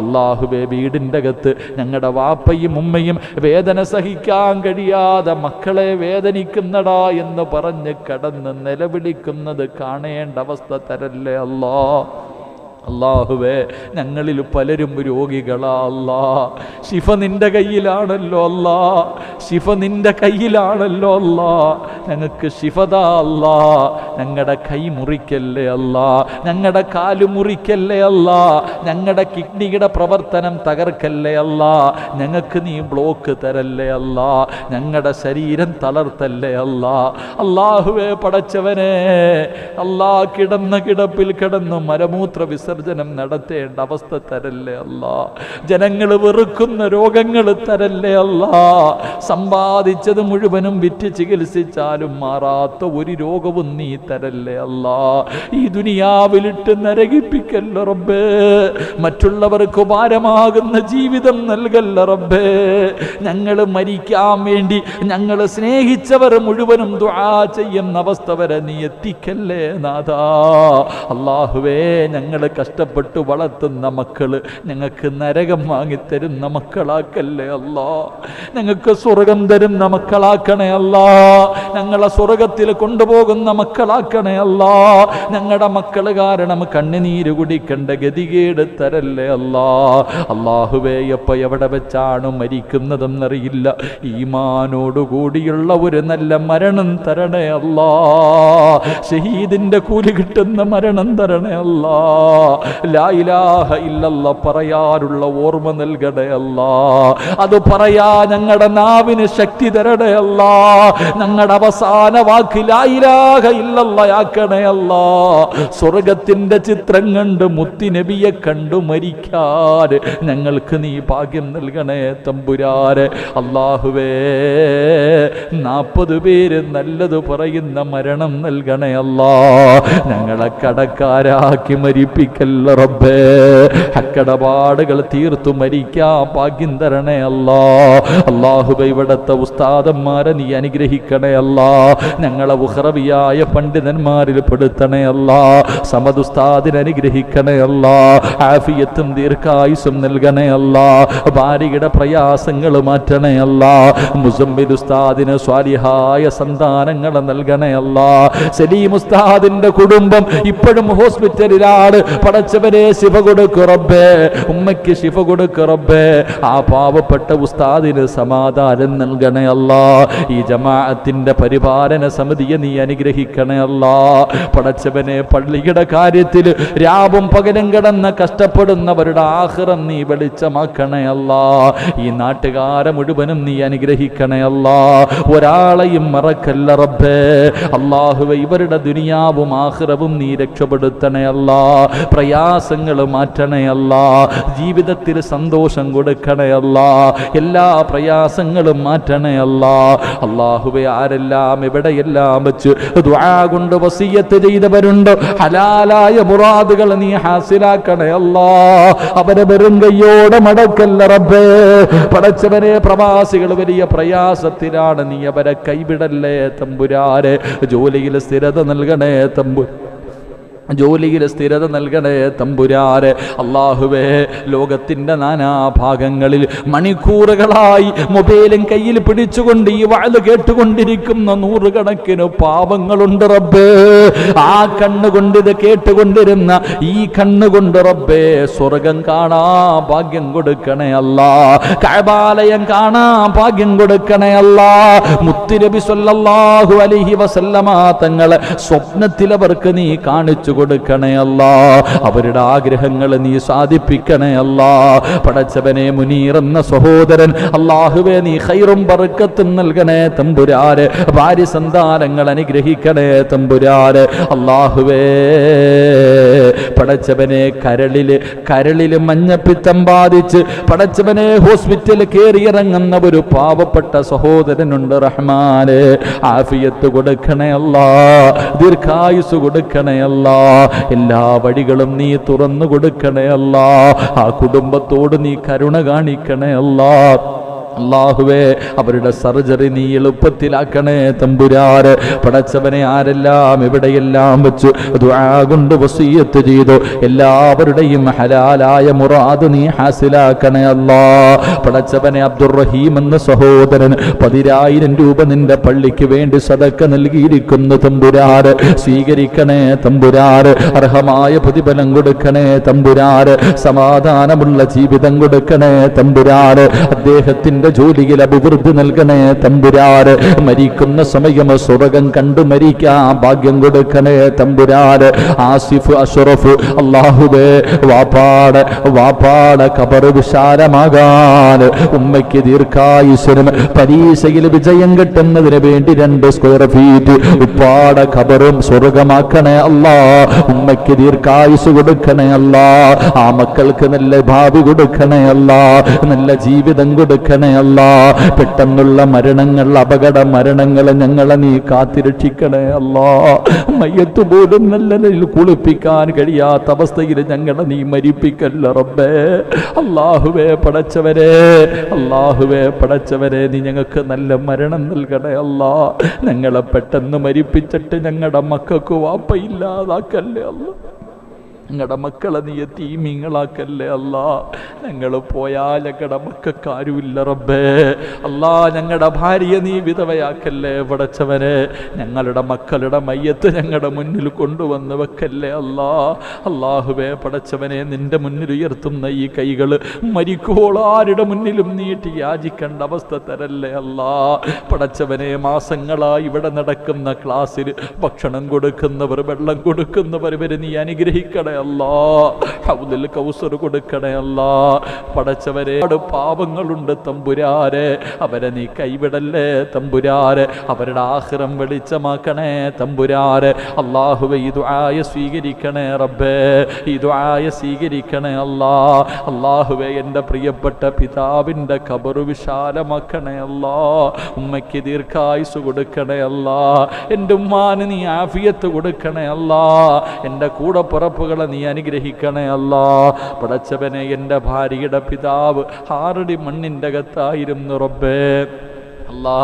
അല്ലാഹുവേ, വീടിൻ്റെ അകത്ത് ഞങ്ങളുടെ വാപ്പയും ഉമ്മയും വേദന സഹിക്കാൻ കഴിയാതെ മക്കളെ വേദനിക്കുന്നടാ എന്ന് പറഞ്ഞ് കടന്ന് നിലവിളിക്കുന്നത് കാണേണ്ട അവസ്ഥ തരല്ലേ അല്ലാ. അല്ലാഹുവേ, ഞങ്ങളിൽ പലരും രോഗികളാ അല്ലാ. ശിഫ നിന്റെ കയ്യിലാണല്ലോ അല്ലാ, ശിഫ നിന്റെ കയ്യിലാണല്ലോ അല്ലാ. ഞങ്ങൾക്ക് ശിഫതാ അല്ലാ. ഞങ്ങളുടെ കൈ മുറിക്കല്ലേ അല്ലാ, ഞങ്ങളുടെ കാല് മുറിക്കല്ലേ അല്ലാ, ഞങ്ങളുടെ കിഡ്നിയുടെ പ്രവർത്തനം തകർക്കല്ലേ അല്ലാ, ഞങ്ങൾക്ക് നീ ബ്ലോക്ക് തരല്ലേ അല്ലാ, ഞങ്ങളുടെ ശരീരം തളർത്തല്ലേ അല്ലാ. അല്ലാഹുവേ പടച്ചവനെ, അല്ലാ കിടന്ന കിടപ്പിൽ കിടന്നു മലമൂത്ര വിസർജനം നടത്തേണ്ട അവസ്ഥ തരല്ലേ അല്ലാ. ജനങ്ങൾ വെറുക്കുന്ന രോഗങ്ങൾ തരല്ലേ അല്ലാ. സമ്പാദിച്ചത് മുഴുവനും വിറ്റ് ചികിത്സിച്ചാലും മാറാത്ത ഒരു രോഗവും നീ തരല്ലേ അല്ലാ. ഈ ദുനിയാവിലിട്ട് നരകിപ്പിക്കല്ല റബ്ബേ. മറ്റുള്ളവർക്ക് ഭാരമാകുന്ന ജീവിതം നൽകല്ല റബ്ബേ. ഞങ്ങൾ മരിക്കാൻ വേണ്ടി ഞങ്ങൾ സ്നേഹിച്ചവർ മുഴുവനും ദുആ ചെയ്യുന്ന അവസ്ഥ വരെ നീ എത്തിക്കല്ലേ നാഥാ. അല്ലാഹുവേ, ഞങ്ങൾ കഷ്ടപ്പെട്ടു വളർത്തുന്ന മക്കള് ഞങ്ങൾക്ക് നരകം വാങ്ങിത്തരുന്ന മക്കളാക്കല്ലേ അല്ലാ. ഞങ്ങൾക്ക് സ്വർഗം തരുന്ന മക്കളാക്കണേ അല്ലാ. ഞങ്ങളെ സ്വർഗത്തിൽ കൊണ്ടുപോകുന്ന മക്കളാക്കണേ അല്ലാ. ഞങ്ങളുടെ മക്കൾ കാരണം കണ്ണുനീര് കുടിക്കേണ്ട ഗതികേട് തരല്ലേ അല്ലാ. അല്ലാഹുവേ, എപ്പോ എവിടെ വെച്ചാണ് മരിക്കുന്നതെന്നറിയില്ല. ഈമാനോടുകൂടിയുള്ള ഒരു നല്ല മരണം തരണേ അല്ലാ. ഷഹീദിന്റെ കൂലി കിട്ടുന്ന മരണം തരണേ അല്ലാ. ലാ ഇലാഹ ഇല്ലല്ലാഹ് പറയാനുള്ള ഓർമ്മ നൽകണേ അല്ലാ. അത് പറയാ ഞങ്ങളുടെ നാവിന് ശക്തി തരണേ അല്ലാ. ഞങ്ങളുടെ അവസാന വാക്ക് ലാ ഇലാഹ ഇല്ലല്ലാഹ് ആക്കണേ അല്ലാ. സ്വർഗത്തിന്റെ ചിത്രം കണ്ട് മുത്തുനബിയെ കണ്ടു മരിക്കാൻ ഞങ്ങൾക്ക് നീ ഭാഗ്യം നൽകണേ തമ്പുരാനെ. അല്ലാഹുവേ, 40 പേര് നല്ലത് പറയുന്ന മരണം നൽകണേ അല്ലാ. ഞങ്ങളെ കടക്കാരാക്കി മരിപ്പിക്കല്ല റബ്ബേ. ഹക്കടപാടുകൾ തീർത്തു മരിക്കാൻ ഭാഗ്യം തരണേ അല്ലാ. അല്ലാഹുവേ, ഇവിടത്തെ ഉസ്താദന്മാരെ നീ അനുഗ്രഹിക്കണേ അല്ലാ. ഞങ്ങളെ ഉഖറവിയായ പണ്ഡിതന്മാരിൽ പെടുത്തണേ അല്ലാ. സമദ് ഉസ്താദിനെ അനുഗ്രഹിക്കണേ അല്ലാ. ആഫിയത്തും ദീർഘായുസ്സും നൽകണേ അല്ലാ. ഭാര്യയുടെ പ്രയാസങ്ങൾ മാറ്റണേ അല്ലാ. മുസമ്മിൽ ഉസ്താദിന് സ്വാലിഹായ സന്താനങ്ങൾ നൽകണേ അല്ലാ. സലീം ഉസ്താദിന്റെ കുടുംബം ഇപ്പോഴും ഹോസ്പിറ്റലിലാണ്. പടച്ചവനെ ശിഫ കൊടുക്ക് റബ്ബേ. ഉമ്മയ്ക്ക് ശിഫ കൊടുക്ക് റബ്ബേ. ആ പാവപ്പെട്ട ഉസ്താദിന് സമാധാനം നൽകണേ അല്ലാ. ഈ ജമാഅത്തിന്റെ പരിപാലന സമിതിയെ നീ അനുഗ്രഹിക്കണേ അല്ലാ. പടച്ചവനെ, പള്ളിയുടെ കാര്യത്തിൽ രാവും പകലും കിടന്ന് കഷ്ടപ്പെടുന്നവരുടെ ആഖിറം നീ വെളിച്ചമാക്കണേ അല്ലാ. ഈ നാട്ടുകാരെ മുഴുവനും നീ അനുഗ്രഹിക്കണേ അല്ലാ. ഒരാളെയും മറക്കല്ല റബ്ബേ. അല്ലാഹുവേ, ഇവരുടെ ദുനിയാവും ആഖിറവും നീ രക്ഷപ്പെടുത്തണേ അല്ലാ. പ്രയാസങ്ങൾ മാറ്റണേ അല്ലാ. ജീവിതത്തിൽ സന്തോഷം കൊടുക്കണേ അല്ലാ. എല്ലാ പ്രയാസങ്ങളും മാറ്റണേ അല്ലാ. അല്ലാഹുവേ, ആരെല്ലാം എവിടെയെല്ലാം വെച്ച് ദുആ കൊണ്ട് വസിയത്ത് ചെയ്തവരുണ്ട്, ഹലാലായ മുറാദുകൾ നീ ഹാസിലാക്കണേ അല്ലാ. അവരെ വെറും കയ്യോടെ മടക്കല്ല റബ്ബേ. പടച്ചവനെ, പ്രവാസികൾ വലിയ പ്രയാസത്തിലാണ്, നീ അവരെ കൈവിടല്ലേ തമ്പുരാനെ. ജോലിയിൽ സ്ഥിരത നൽകണേ ജോലിയിൽ സ്ഥിരത നൽകണേ തമ്പുരാനെ. അല്ലാഹുവേ, ലോകത്തിൻ്റെ നാനാഭാഗങ്ങളിൽ മണിക്കൂറുകളായി മൊബൈലും കയ്യിൽ പിടിച്ചുകൊണ്ട് ഈ വഅദ് കേട്ടുകൊണ്ടിരിക്കുന്ന 100 കണക്കിന് പാവങ്ങളുണ്ട് റബ്ബേ. ആ കണ്ണുകൊണ്ട് ഇത് കേട്ടുകൊണ്ടിരുന്ന ഈ കണ്ണുകൊണ്ട് റബ്ബേ സ്വർഗം കാണാൻ ഭാഗ്യം കൊടുക്കണേ അല്ലാ. കഅബാലയം കാണാൻ ഭാഗ്യം കൊടുക്കണേ അല്ലാ. മുത്തുനബി സ്വല്ലല്ലാഹു അലൈഹി വസല്ലമ തങ്ങളെ സ്വപ്നത്തിൽ അവർക്ക് നീ കാണിച്ചു കൊടുക്കണേ അല്ലാ. അവരുടെ ആഗ്രഹങ്ങൾ നീ സാധിപ്പിക്കണേ അല്ലാ. പടച്ചവനെ, മുനീർ എന്ന സഹോദരൻ അല്ലാഹുവേ നീ ഖൈറും ബർക്കത്തും നൽകണേ തമ്പുരാനെ. ഭാര്യ സന്താനങ്ങൾ അനുഗ്രഹിക്കണേ തമ്പുരാനെ. അല്ലാഹുവേ, പടച്ചവനെ, കരളില് മഞ്ഞപ്പിത്തം ബാധിച്ച് പടച്ചവനെ ഹോസ്പിറ്റലിൽ കയറിയിറങ്ങുന്ന ഒരു പാവപ്പെട്ട സഹോദരനുണ്ട് റഹ്മാനെ. ആഫിയത്ത് കൊടുക്കണേ അല്ലാ. ദീർഘായുസ് കൊടുക്കണേ അല്ലാ. എല്ലാ വഴികളും നീ തുറന്നു കൊടുക്കണേ അല്ലാ. ആ കുടുംബത്തോട് നീ കരുണ കാണിക്കണേ അല്ലാ. അല്ലാഹുവേ അവരുടെ സർജറി നീ എളുപ്പത്തിലാക്കണേ തമ്പുരാന്. പടച്ചവനെ ആരെല്ലാം എവിടെയെല്ലാം വെച്ച് ദുആ കൊണ്ട് വസിയ്യത്ത് ചെയ്തു എല്ലാവരുടെയും ഹലാലായ മുറാദ് നീ ഹാസിലാക്കണേ അല്ലാ. പടച്ചവനെ അബ്ദുറഹീം എന്ന സഹോദരൻ 10,000 രൂപ നിന്റെ പള്ളിക്ക് വേണ്ടി സദക്ക നൽകിയിരിക്കുന്നു തമ്പുരാന്. സ്വീകരിക്കണേ തമ്പുരാന്. അർഹമായ പ്രതിഫലം കൊടുക്കണേ തമ്പുരാന്. സമാധാനമുള്ള ജീവിതം കൊടുക്കണേ തമ്പുരാന്. അദ്ദേഹത്തിന്റെ ജോലിയിൽ അഭിവൃദ്ധി നൽകണേ തമ്പുരാന്. മരിക്കുന്ന സമയം സ്വർഗം കണ്ടു മരിക്കാൻ ഭാഗ്യം കൊടുക്കണേ തമ്പുരാന്. ആസിഫ് അഷ്റഫ് അല്ലാഹുവേ വാപ്പാട ഖബർ വിശാലമാകാൻ ഉമ്മയ്ക്ക് ദീർഘായുസ്സനും പരീക്ഷയിൽ വിജയം കിട്ടുന്നതിന് വേണ്ടി 2 സ്ക്വയർ ഫീറ്റ് ഉപ്പാട ഖബറും സ്വർഗമാക്കണേ അല്ലാ. ഉമ്മയ്ക്ക് ദീർഘായുസ് കൊടുക്കണേ അല്ലാ. ആ മക്കൾക്ക് നല്ല ഭാവി കൊടുക്കണേ അല്ലാ. നല്ല ജീവിതം കൊടുക്കണേ അല്ലാ. പെട്ടെന്നുള്ള മരണങ്ങൾ അപകട മരണങ്ങൾ ഞങ്ങളെ നീ കാത്തിരക്ഷിക്കണേ അല്ലാ. മയ്യത്ത് പോലും നല്ല നിലയിൽ കുളിപ്പിക്കാൻ കഴിയാത്ത അവസ്ഥയിൽ ഞങ്ങളെ നീ മരിപ്പിക്കല്ല റബ്ബേ. അല്ലാഹുവേ പടച്ചവരെ നീ ഞങ്ങൾക്ക് നല്ല മരണം നൽകണേ അല്ലാ. ഞങ്ങളെ പെട്ടെന്ന് മരിപ്പിച്ചിട്ട് ഞങ്ങളുടെ മക്കൾക്ക് വാപ്പയില്ലാതാക്കല്ലേ അല്ലാ. ഞങ്ങളുടെ മക്കളെ നീ യതീമീങ്ങളാക്കല്ലേ അല്ലാ. ഞങ്ങൾ പോയാൽ ഞങ്ങളുടെ മക്കൾക്കാരുമില്ല റബ്ബേ. അല്ലാ ഞങ്ങളുടെ ഭാര്യയെ നീ വിധവയാക്കല്ലേ പടച്ചവനെ. ഞങ്ങളുടെ മക്കളുടെ മയ്യത്ത് ഞങ്ങളുടെ മുന്നിൽ കൊണ്ടുവന്ന് വെക്കല്ലേ അല്ലാ. അല്ലാഹുവേ പടച്ചവനെ നിന്റെ മുന്നിൽ ഉയർത്തുന്ന ഈ കൈകൾ മരിക്കോൾ ആരുടെ മുന്നിലും നീട്ടി യാചിക്കേണ്ട അവസ്ഥ തരല്ലേ അല്ലാ. പടച്ചവനെ മാസങ്ങളായി ഇവിടെ നടക്കുന്ന ക്ലാസ്സിൽ ഭക്ഷണം കൊടുക്കുന്നവർ വെള്ളം കൊടുക്കുന്നവർ ഇവരെ നീ അനുഗ്രഹിക്കണേ അല്ലാ. ഹൗദിൽ കൗസർ കൊടുക്കണേ അല്ലാ. പടച്ചവരെ പാപങ്ങളുണ്ട് തമ്പുരാരെ. അവരെ നീ കൈവിടല്ലേ തമ്പുരാരെ. അവരുടെ ആഖിറം വെളിച്ചമാക്കണേ തമ്പുരാരെ. അല്ലാഹുവേ ഈ ദുആയ സ്വീകരിക്കണേ റബ്ബേ. ഈ ദുആയ സ്വീകരിക്കണേ അല്ലാ. അല്ലാഹുവേ എൻ്റെ പ്രിയപ്പെട്ട പിതാവിൻ്റെ ഖബർ വിശാലമാക്കണേ അല്ലാ. ഉമ്മയ്ക്ക് ദീർഘായുസ് കൊടുക്കണേ അല്ലാ. എൻ്റെ ഉമ്മാന് നീ ആഫിയത്ത് കൊടുക്കണേ അല്ലാ. എൻ്റെ കൂടപ്പിറപ്പുകളെ നീ അനുഗ്രഹിക്കണേ അല്ലാ. പടച്ചവനെ എൻ്റെ ഭാര്യയുടെ പിതാവ് 6 അടി മണ്ണിൻ്റെ അകത്തായിരുന്നു റബ്ബേ. അല്ലാ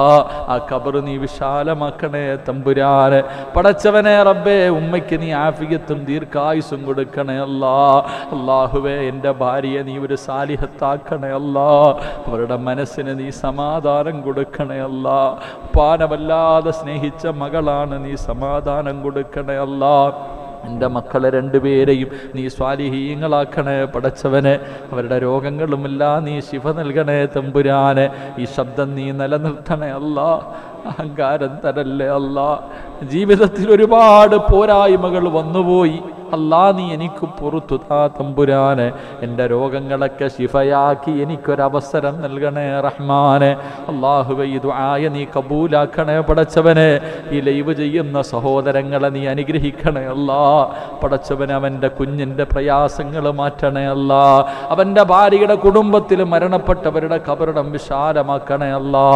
ആ ഖബർ നീ വിശാലമാക്കണേ തമ്പുരാനെ. പടച്ചവനെ റബ്ബേ ഉമ്മയ്ക്ക് നീ ആഫിയത്തും ദീർഘായുസും കൊടുക്കണേ അല്ലാ. അല്ലാഹുവേ എൻ്റെ ഭാര്യയെ നീ ഒരു സാലിഹത്താക്കണേ അല്ലാ. അവരുടെ മനസ്സിന് നീ സമാധാനം കൊടുക്കണേ അല്ലാ. പാനവല്ലാതെ സ്നേഹിച്ച മകളാണ്, നീ സമാധാനം കൊടുക്കണേ അല്ലാ. എൻ്റെ മക്കളെ 2 പേരെയും നീ സ്വാലിഹീങ്ങളാക്കണേ പടച്ചവനെ. അവരുടെ രോഗങ്ങളുമെല്ലാം നീ ശിഫ നൽകണേ തമ്പുരാനെ. ഈ ശബ്ദം നീ നിലനിർത്തണേ അല്ലാ. അഹങ്കാരം തരല്ലേ അല്ലാ. ജീവിതത്തിൽ ഒരുപാട് പോരായ്മകൾ വന്നുപോയി അല്ലാ. നീ എനിക്ക് പുറത്തു താ തമ്പുരാനെ. എൻ്റെ രോഗങ്ങളൊക്കെ ശിഫയാക്കി എനിക്കൊരവസരം നൽകണേ റഹ്മാനെ. അല്ലാഹുവേ ഈ ദുആയ നീ കബൂലാക്കണേ പടച്ചവനെ. ഈ ലൈവ് ചെയ്യുന്ന സഹോദരങ്ങളെ നീ അനുഗ്രഹിക്കണേ അല്ലാ. പടച്ചവനെ അവൻ്റെ കുഞ്ഞിൻ്റെ പ്രയാസങ്ങൾ മാറ്റണേ അല്ലാ. അവൻ്റെ ഭാര്യയുടെ കുടുംബത്തിൽ മരണപ്പെട്ടവരുടെ ഖബറിടം വിശാലമാക്കണേ അല്ലാ.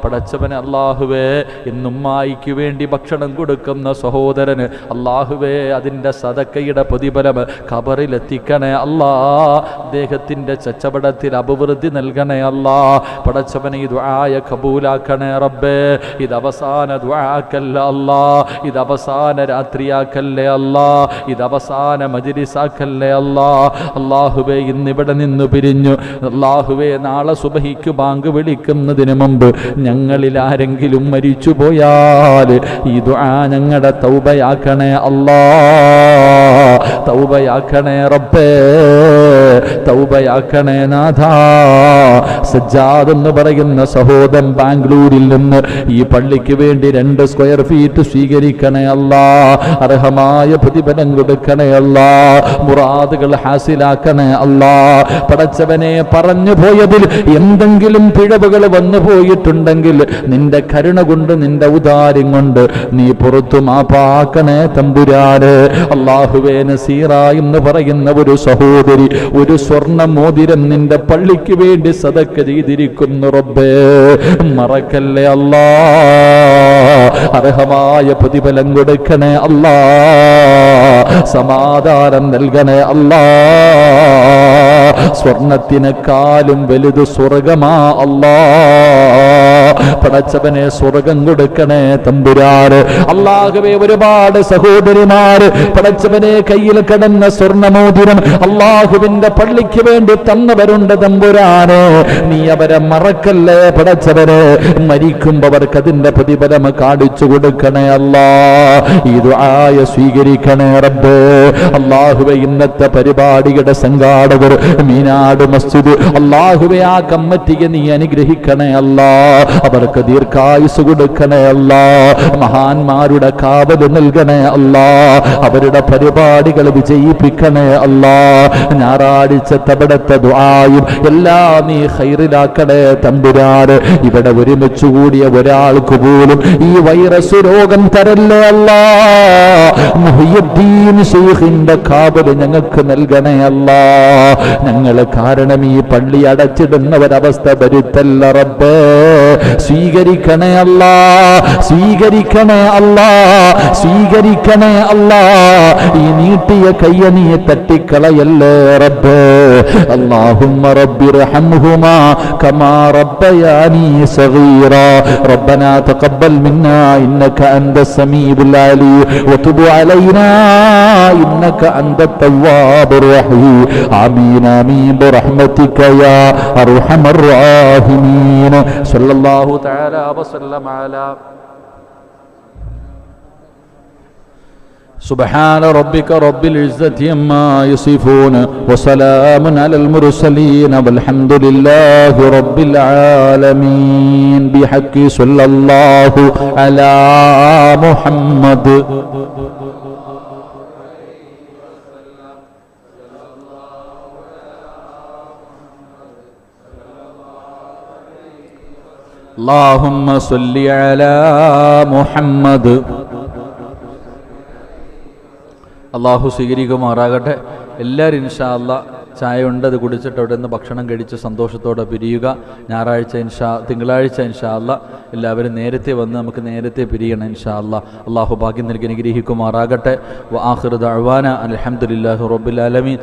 പടച്ചവനെ അല്ലാഹുവേ ഇന്നുമ്മായിക്ക് വേണ്ടി ഭക്ഷണം കൊടുക്കുന്ന സഹോദരന് അല്ലാഹുവേ അതിൻ്റെ സദക്കയുടെ പ്രതിഫലം ഖബറിലെത്തിക്കണേ അല്ലാ. അദ്ദേഹത്തിൻ്റെ ചച്ചവടത്തിൽ അഭിവൃദ്ധി നൽകണേ അല്ലാ. പടച്ചവനെ ഈ ദുആയ കബൂലാക്കണേ റബ്ബേ. ഇത് അവസാന ദുആക്കല്ല അല്ലാ. ഇത് അവസാന രാത്രിയാക്കല്ലേ അല്ലാ. ഇത് അവസാന മജ്ലിസാക്കല്ലേ അല്ലാ. അല്ലാഹുവേ ഇന്നിവിടെ നിന്ന് പിരിഞ്ഞു അല്ലാഹുവേ നാളെ സുബഹിക്ക് ബാങ്ക് വിളിക്കുന്നതിന് മുമ്പ് ഞങ്ങളിൽ ആരെങ്കിലും മരിച്ചു പോയാൽ ഈ ദുആ ഞങ്ങളുടെ തൗബയാക്കണേ അല്ലാ. തൗബയാക്കണേ റബ്ബേ. തൗബയാക്കണേ നാഥാ. സജ്ജാദ് എന്ന് പറയുന്ന സഹോദരൻ ബാംഗ്ലൂരിൽ നിന്ന് ഈ പള്ളിക്ക് വേണ്ടി 2 സ്ക്വയർ ഫീറ്റ് സ്വീകരിക്കണേ അല്ലാ. അർഹമായ പ്രതിഫലം കൊടുക്കണേ അല്ലാ. മുറാദുകൾ ഹാസിലാക്കണേ അല്ലാ. പടച്ചവനെ പറഞ്ഞു പോയതിൽ എന്തെങ്കിലും പിഴവുകൾ വന്നു പോയിട്ടുണ്ടെങ്കിൽ നിന്റെ കരുണ കൊണ്ട് നിന്റെ ഉദാര്യം കൊണ്ട് നീ പുറത്തു മാപ്പാക്കണേ തമ്പുരാനെ. അല്ലാഹുവേ നസീറ എന്ന് പറയുന്ന ഒരു സഹോദരി ഒരു സ്വർണ്ണ മോതിരം നിന്റെ പള്ളിക്ക് വേണ്ടി സദക്ക ചെയ്തിരിക്കുന്നു റബ്ബേ. മറക്കല്ലേ അല്ലാ. അർഹമായ പ്രതിഫലം കൊടുക്കണേ അല്ലാ. സമാധാനം നൽകണേ അല്ലാ. സ്വർണത്തിനേക്കാളും വലുത് സ്വർഗമാ അല്ലാ. പടച്ചവനെ സ്വർഗം കൊടുക്കണേ തമ്പുരാന്. അല്ലാഹുവേ, ഒരുപാട് സഹോദരിമാര് പടച്ചവനെ കയ്യിൽ കിടന്ന സ്വർണ്ണമോതിരം അല്ലാഹുവിന്റെ പള്ളിക്ക് വേണ്ടി തന്നവരുണ്ട് തമ്പുരാന്. നീ അവരെ മറക്കല്ലേ പടച്ചവനെ. മരിക്കുമ്പോ അവർക്ക് അതിന്റെ പ്രതിഫലം കാണിച്ചു കൊടുക്കണേ അല്ലാ. ഈ ദുആ സ്വീകരിക്കണേ റബ്ബേ. അല്ലാഹുവേ, ഇന്നത്തെ പരിപാടിയുടെ സംഘാടകർ മീനാട് മസ്ജിദ് അല്ലാഹുവേ, ആ കമ്മിറ്റിയെ നീ അനുഗ്രഹിക്കണേ അല്ലാ. അവർക്ക് ദീർഘായുസ് കൊടുക്കണേ അല്ലാ. മഹാന്മാരുടെ കാവല് നൽകണേ അല്ലാ. അവരുടെ പരിപാടികൾ വിജയിപ്പിക്കണേ അല്ലാ. ഞായറാഴ്ച തബടത്തെ ദുആയും എല്ലാം നീ ഖൈറിലാക്കണേ തമ്പുരാന്. ഇവിടെ ഒരുമിച്ച് കൂടിയ ഒരാൾക്ക് പോലും ഈ വൈറസ് രോഗം തരല്ലേ അല്ലാ. മുഹിയുദ്ദീൻ ശൈഖിന്റെ കാവല് ഞങ്ങൾക്ക് നൽകണേ അല്ലാ. ഞങ്ങൾ കാരണം ഈ പള്ളി അടച്ചിടുന്ന ഒരവസ്ഥ വരുത്തല്ല റബ്ബേ. സ്വീകരിക്കണേ അല്ലാ, സ്വീകരിക്കണേ അല്ലാ, സ്വീകരിക്കണേ അല്ലാ. ഈ നീട്ടിയ കയ്യ നീ തട്ടിക്കളയല്ലേ റബ്ബേ. അല്ലാഹുമ്മ റബ്ബിർഹംഹുമാ കമാ റബ്ബയാനി സഗീറാ. റബ്ബനാ തഖബ്ബൽ മിന്നാ ഇന്നക അൻതസ് സമീഉൽ അലീം വതുബ് അലൈനാ ഇന്നക അൻതത് തവ്വാബുർ റഹീം. ആമീൻ ആമീൻ ബിറഹ്മതിക യാ അർഹമർ റഹീമീൻ. സല്ലല്ലാഹു തആല വസല്ലമ അലാ سبحان ربك رب العزة عما يصفون وسلام على المرسلين والحمد لله رب العالمين. بحق صلى الله على محمد. اللهم صل على محمد. അള്ളാഹു സ്വീകരിക്കുമാറാകട്ടെ. എല്ലാവരും ഇൻഷാ അല്ലാ ചായ ഉണ്ട്, അത് കുടിച്ചിട്ട് അവിടെ നിന്ന് ഭക്ഷണം കഴിച്ച് സന്തോഷത്തോടെ പിരിയുക. ഞായറാഴ്ച തിങ്കളാഴ്ച ഇൻഷാ അല്ലാ എല്ലാവരും നേരത്തെ വന്ന് നമുക്ക് നേരത്തെ പിരിയണം ഇൻഷാ അല്ലാ. അള്ളാഹു ഭാഗ്യം നൽകി അനുഗ്രഹിക്കുമാറാകട്ടെ. വ ആഖിറു ദഅ്വാന അൽഹംദുലില്ലാഹി റബ്ബിൽ ആലമീൻ.